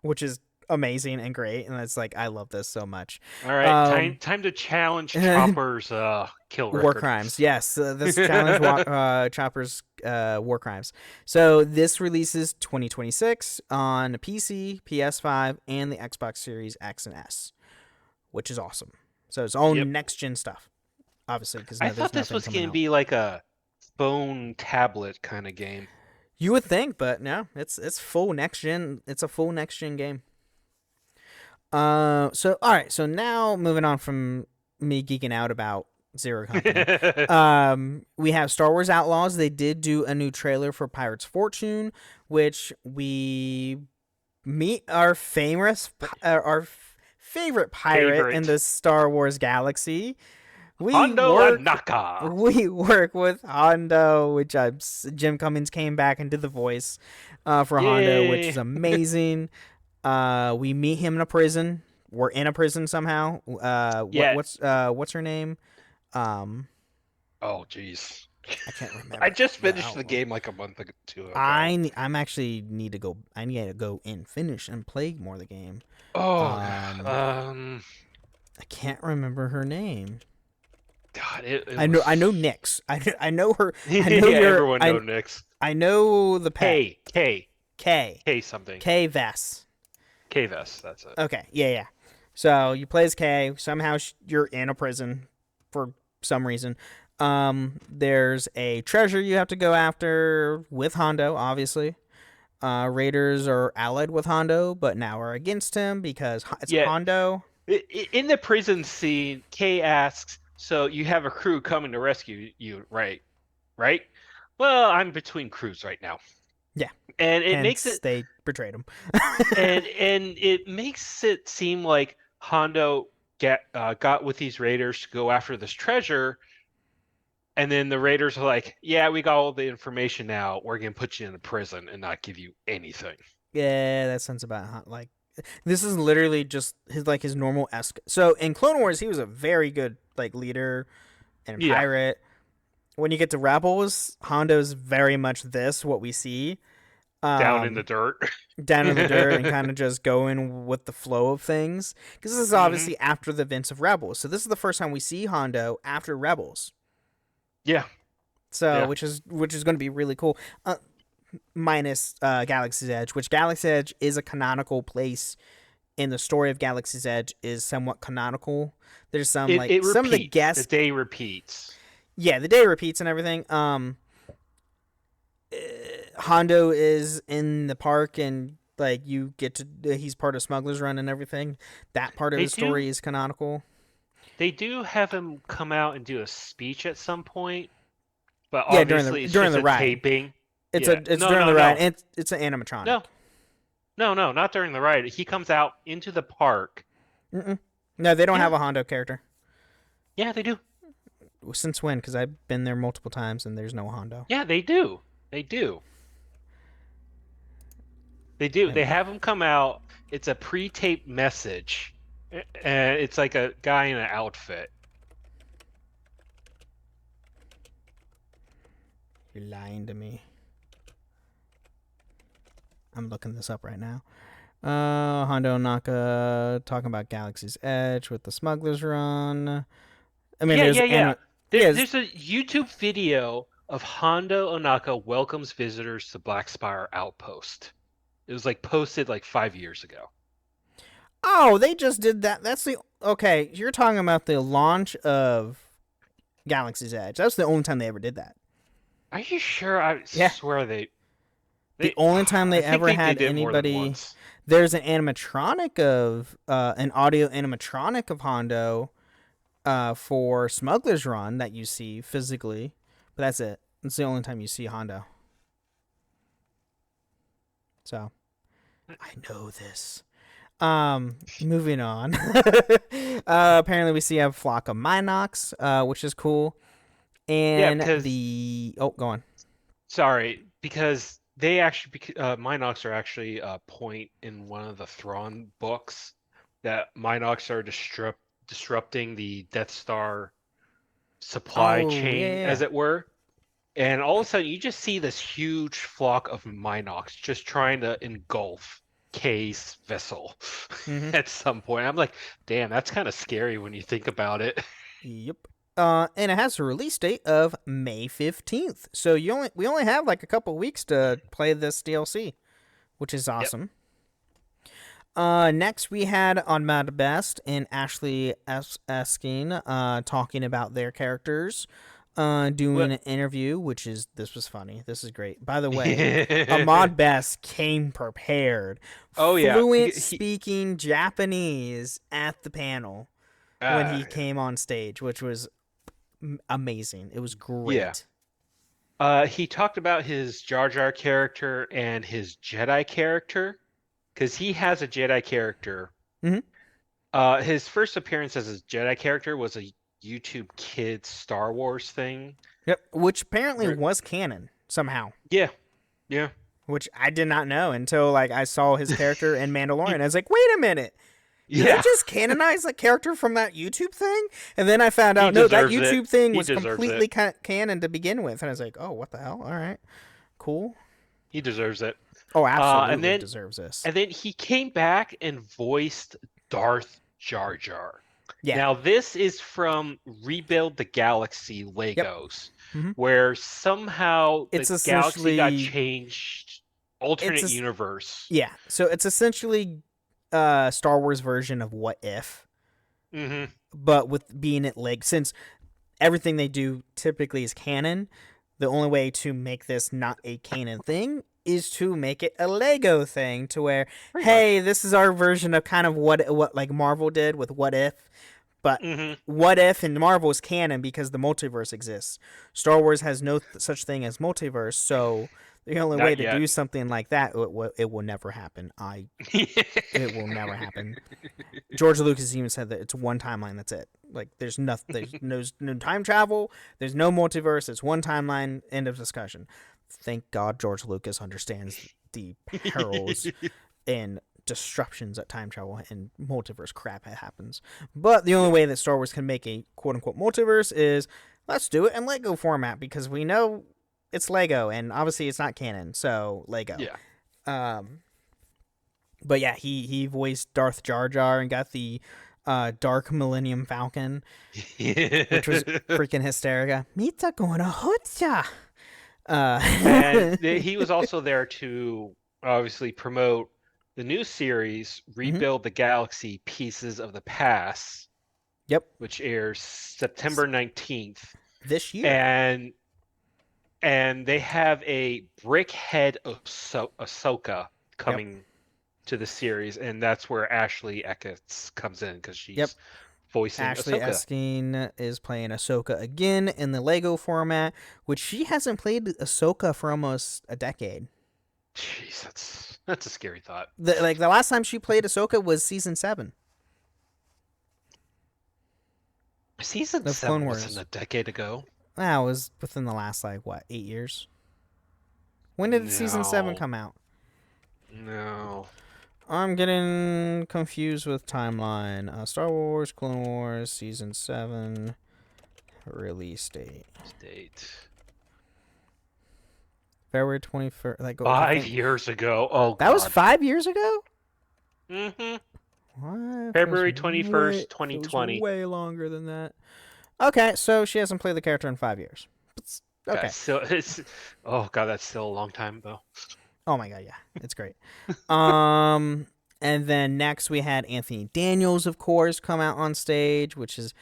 which is amazing and great, and it's like I love this so much. All right, time to challenge Chopper's kill record. War crimes, yes. This challenge Chopper's war crimes. So this releases 2026 on PC, PS5, and the Xbox Series X and S, which is awesome. So it's all next gen stuff, obviously. Because I thought this was going to be like a phone tablet kind of game. You would think, but no, it's full next gen. It's a full next gen game. So all right, so now moving on from me geeking out about Zero Company, we have Star Wars Outlaws. They did do a new trailer for Pirate's Fortune, which we meet our favorite pirate in the Star Wars galaxy. Hondo Ohnaka. We work with Hondo, which Jim Cummings came back and did the voice for Hondo, which is amazing. We meet him in a prison. We're in a prison somehow. What's her name? Oh, jeez. I can't remember. I just finished the game like a month or two ago. I'm actually need to go. I need to go and finish and play more of the game. Oh, I can't remember her name. God, I know Nyx. I know her. I know everyone knows Nyx. I know the pet. K something. K Vess. K Vess, that's it. Okay, yeah. So you play as K. Somehow you're in a prison for some reason. There's a treasure you have to go after with Hondo, obviously. Raiders are allied with Hondo, but now are against him because it's Hondo. In the prison scene, Kay asks, so you have a crew coming to rescue you, right? Right? Well, I'm between crews right now. Yeah. And it Hence, makes it... They betrayed him. and it makes it seem like Hondo got with these raiders to go after this treasure, and then the raiders are like, yeah, we got all the information now. We're going to put you in a prison and not give you anything. Yeah, that sounds about like... This is literally just his normal esque. So in Clone Wars, he was a very good leader and pirate. When you get to Rebels, Hondo's very much what we see. Down in the dirt. Down in the dirt and kind of just going with the flow of things. Because this is obviously after the events of Rebels. So this is the first time we see Hondo after Rebels. Yeah. So which is going to be really cool. Minus Galaxy's Edge, which Galaxy's Edge is a canonical place in the story of Galaxy's Edge is somewhat canonical. There's some some of the guests. The day repeats. Yeah, the day repeats and everything. Hondo is in the park and you get to he's part of Smuggler's Run and everything. That part of the story is canonical. They do have him come out and do a speech at some point, but obviously during the ride. Taping. It's during the ride. And it's an animatronic. No, not during the ride. He comes out into the park. No, they don't have a Hondo character. Yeah, they do. Since when? Because I've been there multiple times and there's no Hondo. Yeah, they do. They do. They have him come out. It's a pre-taped message. And it's like a guy in an outfit. You're lying to me. I'm looking this up right now. Hondo Ohnaka talking about Galaxy's Edge with the Smuggler's Run. I mean, There's a YouTube video of Hondo Ohnaka welcomes visitors to Black Spire Outpost. It was posted 5 years ago. Oh, they just did that. Okay, you're talking about the launch of Galaxy's Edge. That's the only time they ever did that. Are you sure? I swear they the only time they ever had anybody. There's an animatronic of an audio animatronic of Hondo for Smuggler's Run that you see physically, But that's it. It's the only time you see Hondo. So, I know this. Moving on. Apparently we see a flock of Minox, which is cool. And oh, go on. Sorry, because they actually, Minox are actually a point in one of the Thrawn books that Minox are disrupting the Death Star supply chain, as it were. And all of a sudden, you just see this huge flock of Minox just trying to engulf Kay's vessel at some point. I'm like, damn, that's kind of scary when you think about it. Yep. And it has a release date of May 15th. So we only have like a couple weeks to play this DLC, which is awesome. Yep. Next we had On Mad Best and Ashley Eskin talking about their characters. Doing an interview, this was funny. This is great. By the way, Ahmad Best came prepared. Oh, yeah. Fluent speaking Japanese at the panel when he came on stage, which was amazing. It was great. Yeah. He talked about his Jar Jar character and his Jedi character, because he has a Jedi character. Mm-hmm. His first appearance as a Jedi character was a YouTube Kids Star Wars thing. Yep, which apparently was canon somehow. Yeah. Which I did not know until I saw his character in Mandalorian. I was like, wait a minute. Did they just canonize a character from that YouTube thing? And then I found out, no, that YouTube thing was completely canon to begin with. And I was like, oh, what the hell? All right, cool. He deserves it. Oh, absolutely deserves this. And then he came back and voiced Darth Jar Jar. Yeah. Now, this is from Rebuild the Galaxy Legos, where somehow the galaxy got changed, alternate universe. Yeah, so it's essentially Star Wars version of What If, but with being it since everything they do typically is canon, the only way to make this not a canon thing is to make it a Lego thing, to where, this is our version of kind of what like Marvel did with What If. But What If in Marvel is canon because the multiverse exists. Star Wars has no such thing as multiverse, so the only way to do something like that, it will never happen. It will never happen. George Lucas even said that it's one timeline, that's it. Like, there's nothing, there's no time travel, there's no multiverse, it's one timeline, end of discussion. Thank God George Lucas understands the perils and disruptions that time travel and multiverse crap happens. But the only way that Star Wars can make a quote-unquote multiverse is, let's do it in Lego format, because we know it's Lego, and obviously it's not canon, so Lego. Yeah. But yeah, he voiced Darth Jar Jar and got the Dark Millennium Falcon, which was freaking hysterical. Mita gonna hotcha. And he was also there to obviously promote the new series, Rebuild the Galaxy Pieces of the Past. Yep. Which airs September 19th. This year. And they have a Brickhead Ahsoka coming to the series, and that's where Ashley Eckes comes in, because she's voicing Ashley Eskin is playing Ahsoka again in the Lego format, which she hasn't played Ahsoka for almost a decade. Jeez, that's a scary thought. The last time she played Ahsoka was season 7. Season 7 wasn't a decade ago. It was within the last 8 years. When did season 7 come out? No. I'm getting confused with timeline. Star Wars, Clone Wars, season 7, release date. February 21st. 5 years ago. Oh, God. That was 5 years ago? Mm-hmm. What? February 21st, 2020. Way longer than that. Okay, so she hasn't played the character in 5 years. Okay. Oh, God, that's still a long time, though. Oh, my God, yeah. It's great. And then next we had Anthony Daniels, of course, come out on stage, which is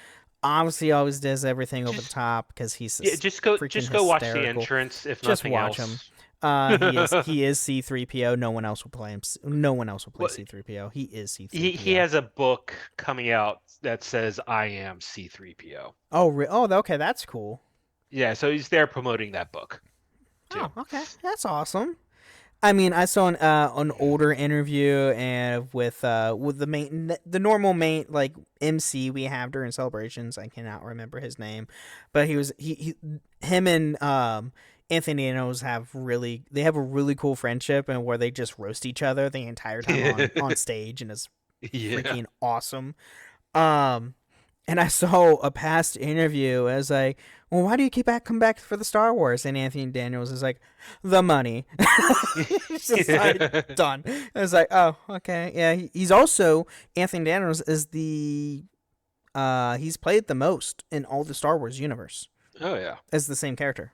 obviously always does everything over the top because he's just go watch the entrance if just nothing watch else. Him. He is C-3PO. No one else will play him. No one else will play C-3PO. He is C-3PO. He has a book coming out that says "I am C-3PO." Oh, okay, that's cool. Yeah, so he's there promoting that book. Too. Oh, okay, that's awesome. I mean, I saw an older interview and with the normal main like MC we have during celebrations. I cannot remember his name, but him and Anthony Daniels have a really cool friendship, and where they just roast each other the entire time on stage, and it's freaking awesome. And I saw a past interview as like, well, why do you come back for the Star Wars? And Anthony Daniels is like, the money. It's just like, done. I was like, oh, okay. Yeah, he's also, Anthony Daniels is he's played the most in all the Star Wars universe. Oh, yeah. As the same character.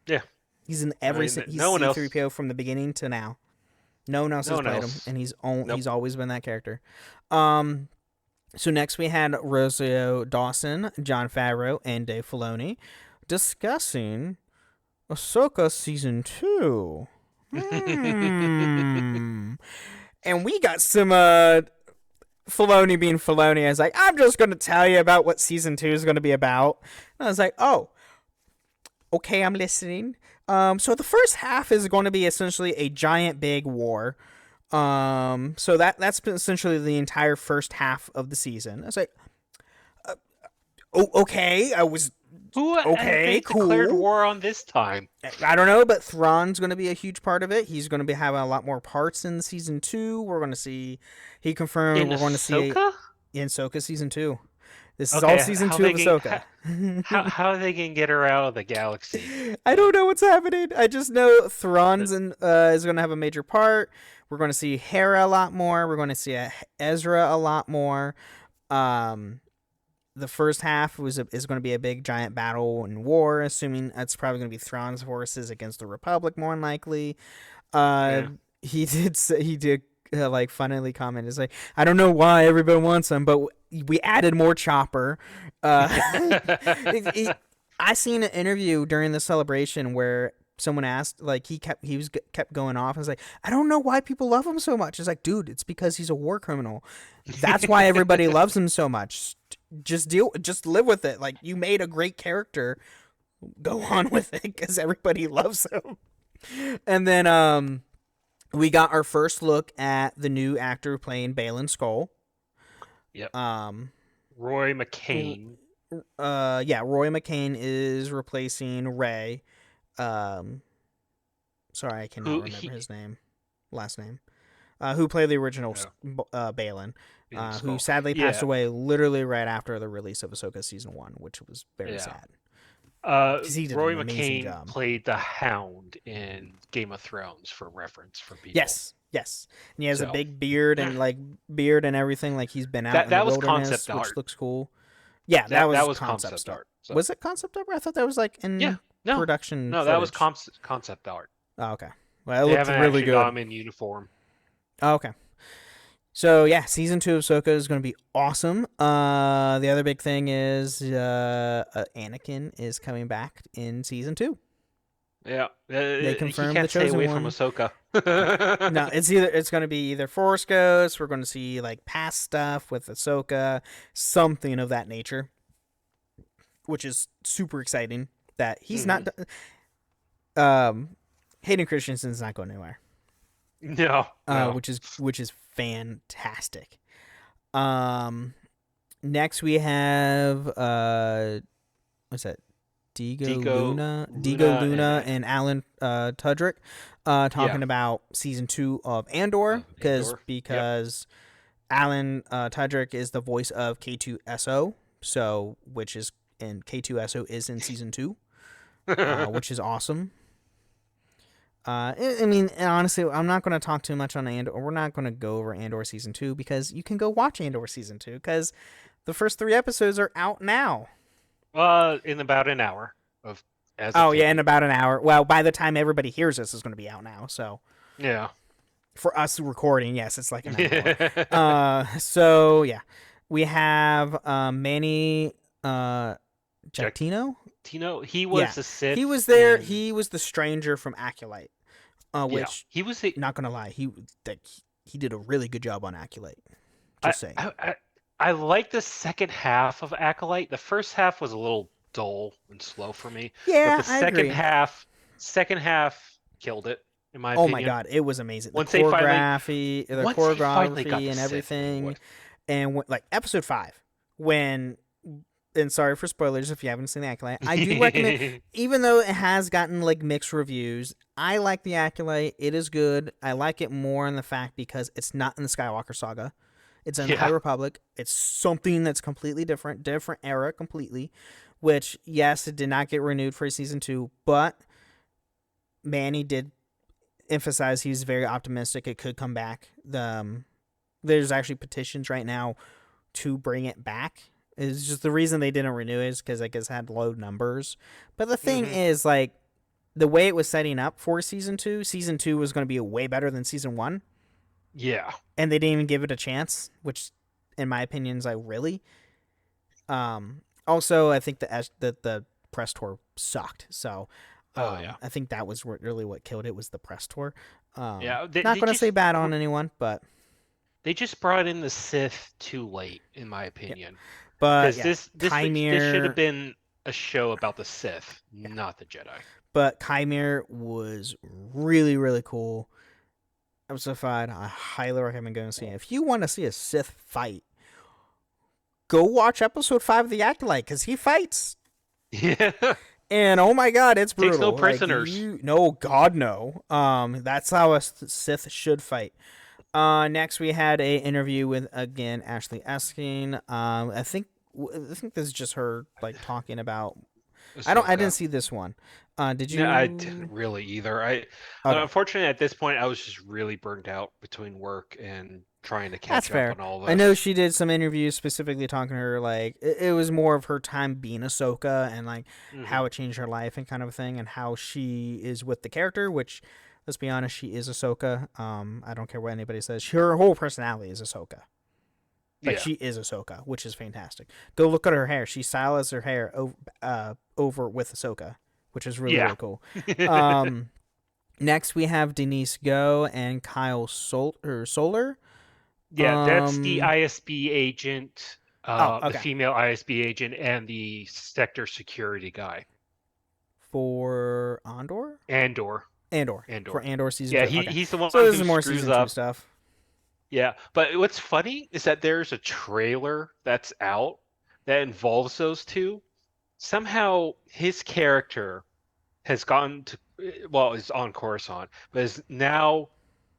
Yeah. He's in he's C-3PO from the beginning to now. No one else has played him, and he's always been that character. So next we had Rosario Dawson, Jon Favreau, and Dave Filoni discussing Ahsoka Season 2. And we got some Filoni being Filoni. I was like, I'm just going to tell you about what Season 2 is going to be about. And I was like, oh, okay, I'm listening. So the first half is going to be essentially a giant big war. So that's been essentially the entire first half of the season. I was like, okay, declared war on this time? I don't know, but Thrawn's going to be a huge part of it. He's going to be having a lot more parts in Season 2. We're going to see, he confirmed we're going to see in Ahsoka Season 2. This is all Season 2 of Ahsoka. How are they going to get her out of the galaxy? I don't know what's happening. I just know Thrawn's is going to have a major part. We're going to see Hera a lot more. We're going to see Ezra a lot more. The first half is going to be a big giant battle and war, assuming it's probably going to be Thrawn's forces against the Republic, more than likely. He did like funnily comment, is like, I don't know why everybody wants him, but we added more Chopper. I seen an interview during the celebration where someone asked, like, he kept going off. I was like, I don't know why people love him so much. It's like, dude, it's because he's a war criminal. That's why everybody loves him so much. Just live with it. Like, you made a great character. Go on with it, because everybody loves him. And then we got our first look at the new actor playing Baylan Skoll. Yep. Roy McCain. Roy McCain is replacing Ray. Sorry, I cannot remember his last name. Who played the original Baylan, who sadly passed away literally right after the release of Ahsoka Season 1, which was very sad. Roy McCain played the Hound in Game of Thrones, for reference for people. Yes. And he has a big beard and everything. Like, he's been out in the wilderness, concept art. Which looks cool. Yeah, that was concept art. So. Was it concept art? I thought that was like in production. No, that was concept art. Oh, okay. Well, it looked really good. Got him in uniform. Oh, okay. So yeah, Season 2 of Ahsoka is going to be awesome. The other big thing is Anakin is coming back in Season 2. Yeah, they confirmed the Chosen Chosen One. From Ahsoka. No, it's going to be either Force Ghosts. We're going to see like past stuff with Ahsoka, something of that nature, which is super exciting. That he's not. Hayden Christensen's not going anywhere. No. Which is fantastic. Next we have what's that? Diego Luna and Alan Tudyk talking about Season 2 of Andor because Alan Tudyk is the voice of K2SO, and K2SO is in Season 2, which is awesome. I mean, honestly, I'm not going to talk too much on Andor. We're not going to go over Andor Season 2 because you can go watch Andor Season 2 because the first 3 episodes are out now. In about an hour. In about an hour. Well, by the time everybody hears this, it's going to be out now. So yeah, for us recording, yes, it's like an hour. So yeah, we have Manny Giacchino. He was the Sith. He was there. He was the stranger from Acolyte. Which he was not gonna lie, he did a really good job on Acolyte. Just saying. I like the second half of Acolyte. The first half was a little dull and slow for me. Yeah, but the I second agree. second half killed it in my Oh opinion. my god, it was amazing. Once The they finally- choreography got the and Sith everything, into it. and like episode 5, when. And sorry for spoilers if you haven't seen the Acolyte. I do recommend, even though it has gotten like mixed reviews, I like the Acolyte. It is good. I like it more in the fact because it's not in the Skywalker saga. It's in the High Republic. It's something that's completely different era completely. Which, yes, it did not get renewed for season 2, but Manny did emphasize he was very optimistic it could come back. There's actually petitions right now to bring it back. It's just the reason they didn't renew it is because I guess it had low numbers. But the thing is, like, the way it was setting up for season 2 was going to be way better than season 1. Yeah. And they didn't even give it a chance, which, in my opinion, is like, really? Also, I think the press tour sucked. So, I think that was really what killed it was the press tour. Not going to say bad on anyone, but they just brought in the Sith too late, in my opinion. Yeah. But this should have been a show about the Sith, not the Jedi. But Chimere was really, really cool. Episode 5, I highly recommend going and seeing it. If you want to see a Sith fight, go watch episode 5 of The Acolyte, because he fights. Yeah. And oh my god, it's brutal. Takes no prisoners. No, God, no. That's how a Sith should fight. Next we had a interview with, again, Ashley Eskin. I think this is just her like talking about. I didn't see this one. Did you? No, I didn't really either. Unfortunately, at this point, I was just really burnt out between work and trying to catch up on all of this. I know she did some interviews specifically talking to her, like, it was more of her time being Ahsoka and, like, how it changed her life and kind of thing, and how she is with the character, which, let's be honest, she is Ahsoka. I don't care what anybody says. Her whole personality is Ahsoka. Like, she is Ahsoka, which is fantastic. Go look at her hair. She stylized her hair over with Ahsoka, which is really, really cool. Next, we have Denise Go and Kyle Solar. Yeah, that's the ISB agent, the female ISB agent, and the sector security guy. For Andor? Andor. For Andor season 2. Yeah, he's the one so who this is more screws season up 2 stuff. Yeah, but what's funny is that there's a trailer that's out that involves those two. Somehow his character has gotten to, is on Coruscant, but is now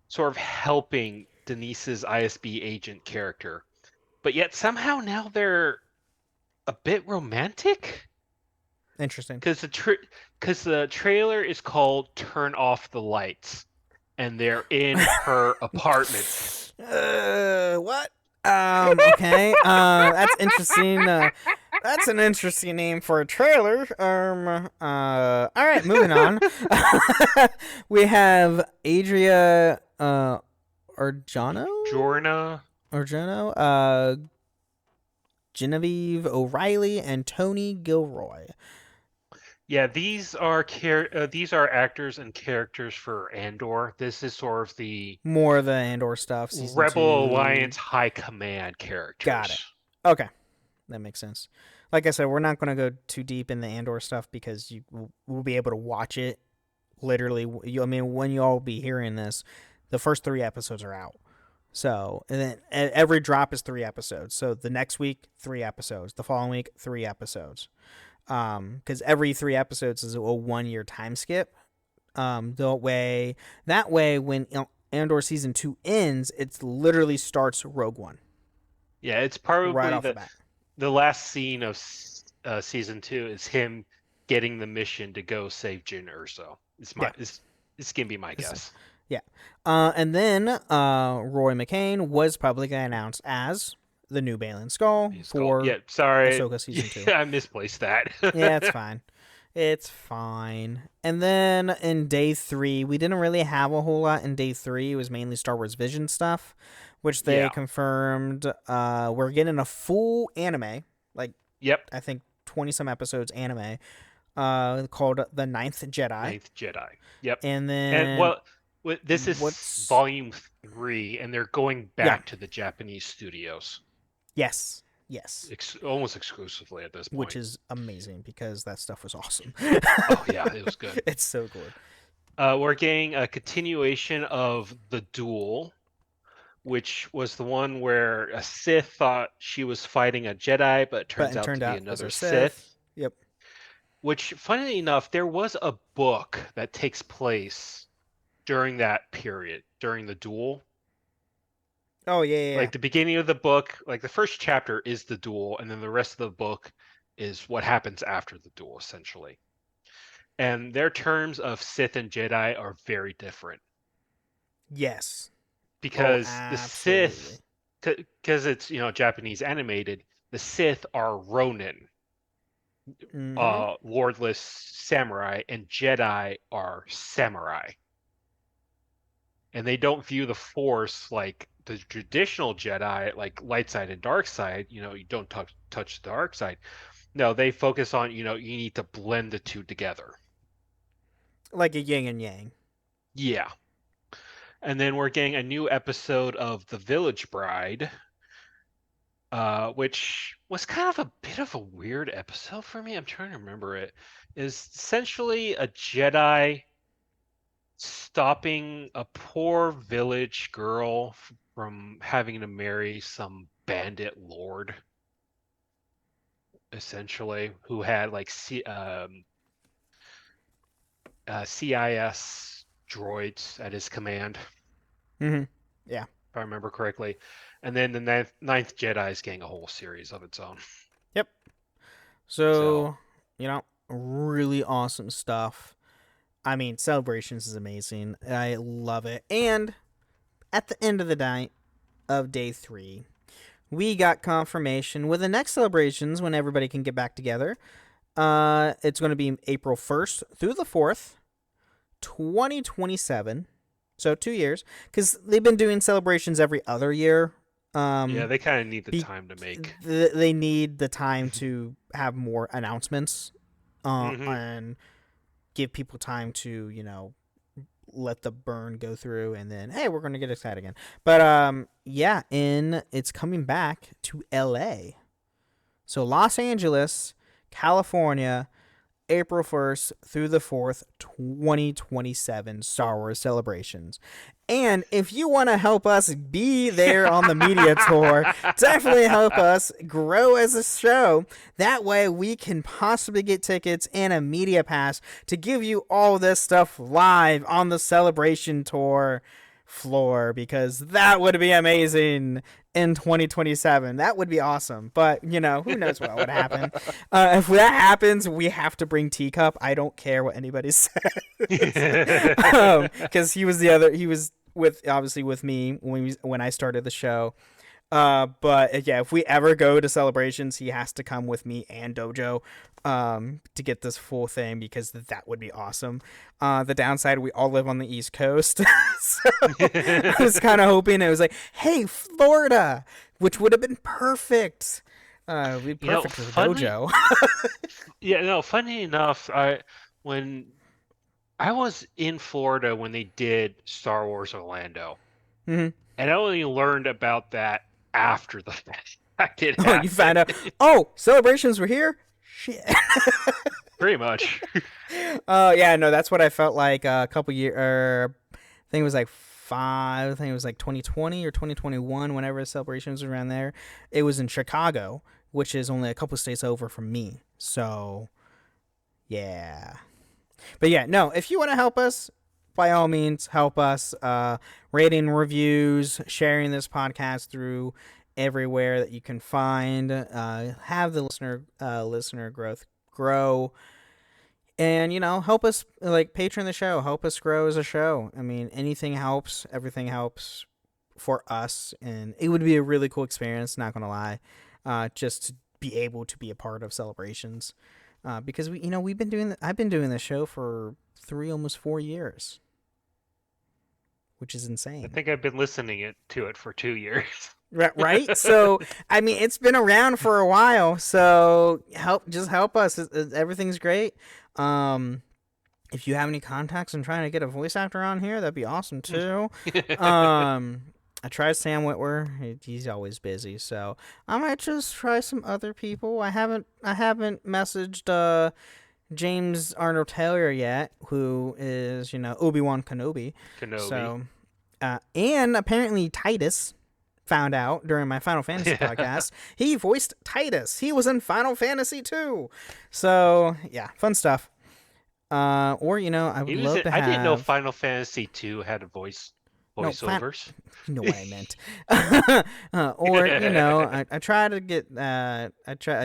sort of helping Denise's ISB agent character. But yet somehow now they're a bit romantic. Interesting. Because the trailer is called "Turn Off the Lights," and they're in her apartment. What? Okay. That's interesting. That's an interesting name for a trailer. All right, moving on. We have Adria Arjona, Genevieve O'Reilly, and Tony Gilroy. Yeah, these are actors and characters for Andor. This is sort of the more of the Andor stuff. Rebel Alliance High Command characters. Got it. Okay, that makes sense. Like I said, we're not going to go too deep in the Andor stuff because we'll be able to watch it literally. When you all be hearing this, the first 3 episodes are out. So, and then every drop is 3 episodes. So the next week, 3 episodes. The following week, 3 episodes. Because every 3 episodes is a 1-year time skip. That way, when Andor season 2 ends, it literally starts Rogue One. Yeah, it's probably right off the bat. The last scene of season 2 is him getting the mission to go save Jyn Erso. It's gonna be my guess. Yeah. And then Roy McCain was publicly announced as the new Baylan Skoll for Ahsoka season 2. I misplaced that. Yeah, it's fine. It's fine. And then in day 3, we didn't really have a whole lot in day 3. It was mainly Star Wars Vision stuff, which they confirmed. We're getting a full anime, I think 20-some episodes anime, called The Ninth Jedi. Yep. And then... this is volume 3, and they're going back to the Japanese studios. Yes. Yes. Almost exclusively at this point. Which is amazing because that stuff was awesome. Oh, yeah, it was good. It's so good. We're getting a continuation of The Duel, which was the one where a Sith thought she was fighting a Jedi, but it turned out to be another Sith. Yep. Which, funnily enough, there was a book that takes place during that period, during the duel. Oh, yeah. Like the beginning of the book, like the first chapter is the duel, and then the rest of the book is what happens after the duel, essentially. And their terms of Sith and Jedi are very different. Yes. Because the Sith, because it's, Japanese animated, the Sith are Ronin, lordless samurai, and Jedi are samurai. And they don't view the Force like the traditional Jedi, like light side and dark side. You don't touch the dark side. No, they focus on, you need to blend the two together. Like a yin and yang. Yeah. And then we're getting a new episode of The Village Bride, which was kind of a bit of a weird episode for me. I'm trying to remember it. Is essentially a Jedi stopping a poor village girl from having to marry some bandit lord, essentially, who had like CIS droids at his command. Mm-hmm. Yeah. If I remember correctly. And then the ninth Jedi is getting a whole series of its own. Yep. So, really awesome stuff. I mean, Celebrations is amazing. I love it. And at the end of the night of day 3, we got confirmation with the next Celebrations when everybody can get back together. It's going to be April 1st through the 4th, 2027. So 2 years. Because they've been doing Celebrations every other year. Yeah, they kind of need the time to make. They need the time to have more announcements and give people time to, let the burn go through, and then, hey, we're going to get excited again. But, it's coming back to LA. So Los Angeles, California, April 1st through the 4th, 2027 Star Wars Celebrations. And if you want to help us be there on the media tour, definitely help us grow as a show. That way we can possibly get tickets and a media pass to give you all this stuff live on the Celebration Tour floor, because that would be amazing in 2027. That would be awesome. But, who knows what would happen. If that happens, we have to bring Teacup. I don't care what anybody says. Because he was with me when I started the show. But yeah, if we ever go to Celebrations, he has to come with me and Dojo to get this full thing, because that would be awesome. The downside, we all live on the East Coast. So I was kind of hoping it was like, hey, Florida, which would have been perfect. It'd be perfect for Dojo. Funny enough, when I was in Florida when they did Star Wars Orlando, and I only learned about that after the fact. You found out, Celebrations were here? Shit. Pretty much. That's what I felt like a couple years, I think it was like 2020 or 2021, whenever Celebrations was around there. It was in Chicago, which is only a couple states over from me. So, yeah. But if you want to help us, by all means, help us. Rating, reviews, sharing this podcast through everywhere that you can find. Have the listener growth grow. And, help us, patron the show. Help us grow as a show. I mean, anything helps. Everything helps for us. And it would be a really cool experience, not going to lie, just to be able to be a part of Celebrations. Because I've been doing this show for almost 4 years, which is insane. I think I've been listening to it for 2 years. Right? So, I mean, it's been around for a while. So help us. Everything's great. If you have any contacts and trying to get a voice actor on here, that'd be awesome too. I tried Sam Witwer. He's always busy, so I might just try some other people. I haven't messaged James Arnold Taylor yet, who is Obi-Wan Kenobi. So, and apparently Titus found out during my Final Fantasy podcast. He voiced Titus. He was in Final Fantasy 2. So yeah, fun stuff. I would love to have. I didn't know Final Fantasy 2 had a voiceovers. You know what I meant. I try to get. I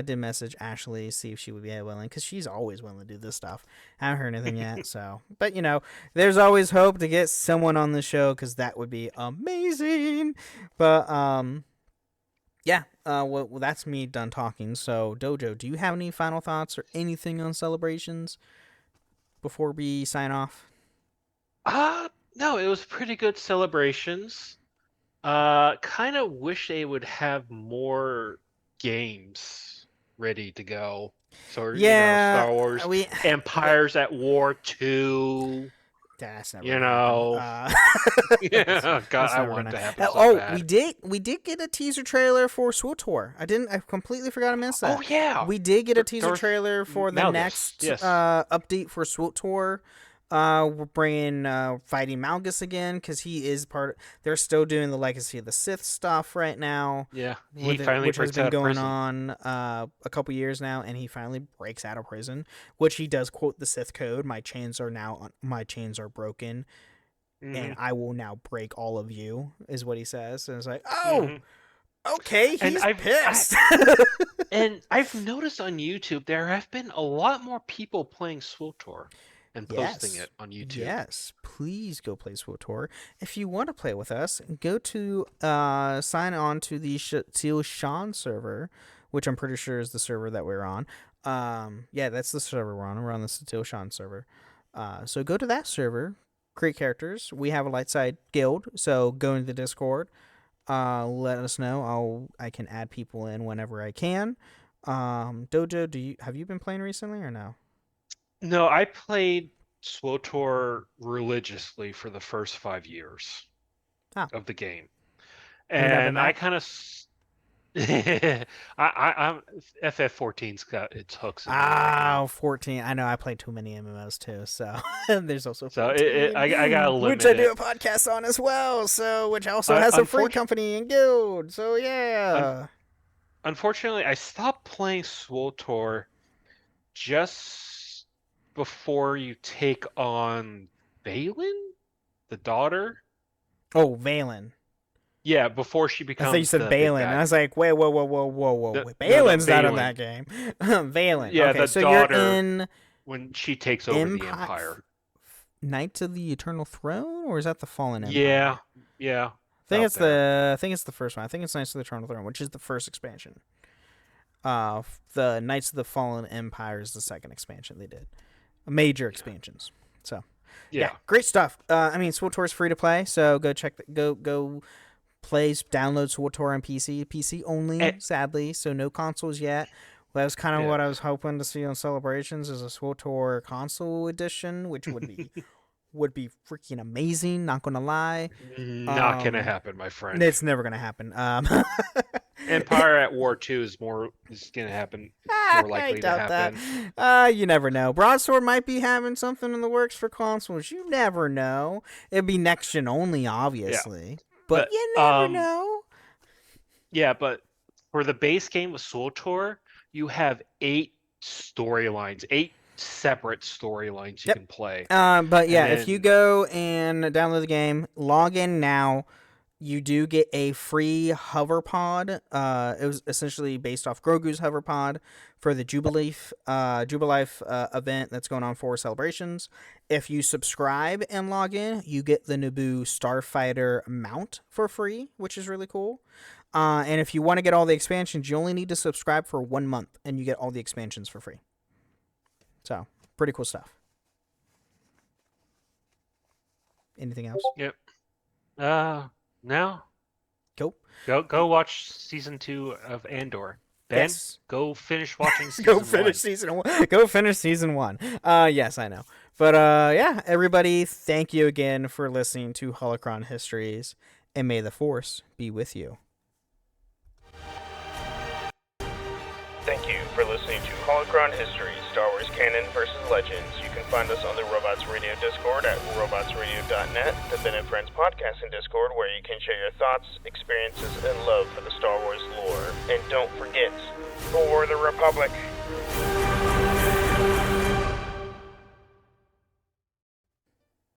did message Ashley, see if she would be willing, because she's always willing to do this stuff. I haven't heard anything yet. So, but there's always hope to get someone on the show, because that would be amazing. But well, that's me done talking. So, Dojo, do you have any final thoughts or anything on Celebrations before we sign off? No, it was pretty good Celebrations. Kind of wish they would have more games ready to go. So Star Wars, Empires at War 2. That's never yeah, God, I want to happen. So bad. we did get a teaser trailer for SWTOR. I completely forgot to miss that. Oh yeah, we did get a teaser trailer for the next update for SWTOR. We're bringing fighting Malgus again, because he is they're still doing the Legacy of the Sith stuff right now. Yeah, which has been going on a couple years now, and he finally breaks out of prison, which he does quote the Sith code. My chains are broken, and I will now break all of you, is what he says. And it's like, okay, he's pissed. And I've noticed on YouTube there have been a lot more people playing SWTOR and posting it on YouTube. Yes, please go play SWTOR. If you want to play with us, go to sign on to the Teal Sean server, which I'm pretty sure is the server that we're on. That's the server we're on. We're on the Teal Sean server. So go to that server, create characters. We have a Lightside guild, so go into the Discord. Let us know. I can add people in whenever I can. Dojo, have you been playing recently or no? No, I played SWTOR religiously for the first 5 years of the game, and I kind of I'm FF14's got its hooks. 14. I know I played too many MMOs too, so there's also 14, I got a limit, which I do a podcast on as well. So which also has a free company and guild. So yeah. Unfortunately, I stopped playing SWTOR just before you take on Valen, the daughter. Oh, Valen. Yeah, before she becomes. I thought you said Balin. I was like, wait, whoa. Balin's not in that game. Valen. Yeah, okay, the so daughter. You're in when she takes over the Empire. Knights of the Eternal Throne, or is that the Fallen Empire? Yeah. I think it's the first one. I think it's Knights of the Eternal Throne, which is the first expansion. The Knights of the Fallen Empire is the second expansion they did. Major expansions. So yeah, great stuff. SWTOR is free to play, so go check go play, download SWTOR on PC only, sadly, so no consoles yet. That was kind of what I was hoping to see on Celebrations, is a SWTOR console edition, which would be freaking amazing, not gonna lie. Not gonna happen, my friend. It's never gonna happen. Empire at War 2 is gonna happen. More likely to happen. That. You never know. Broadsword might be having something in the works for consoles. You never know. It'd be next gen only, obviously. But you never know. Yeah, but for the base game with SWTOR, you have 8 storylines, 8 separate storylines you can play. But yeah, if you go and download the game, log in now, you do get a free hover pod. It was essentially based off Grogu's hover pod for the Jubilife event that's going on for Celebrations. If you subscribe and log in, you get the Naboo Starfighter mount for free, which is really cool. And if you want to get all the expansions, you only need to subscribe for 1 month, and you get all the expansions for free. So, pretty cool stuff. Anything else? Yep. No. Cool. Go watch season 2 of Andor. Ben, go finish watching season 1. Go finish season 1. Yes, I know. But everybody, thank you again for listening to Holocron Histories. and may the Force be with you. Thank you for listening to Holocron History, Star Wars Canon vs. Legends. You can find us on the Robots Radio Discord at robotsradio.net, the Ben and Friends podcasting Discord, where you can share your thoughts, experiences, and love for the Star Wars lore. And don't forget, for the Republic!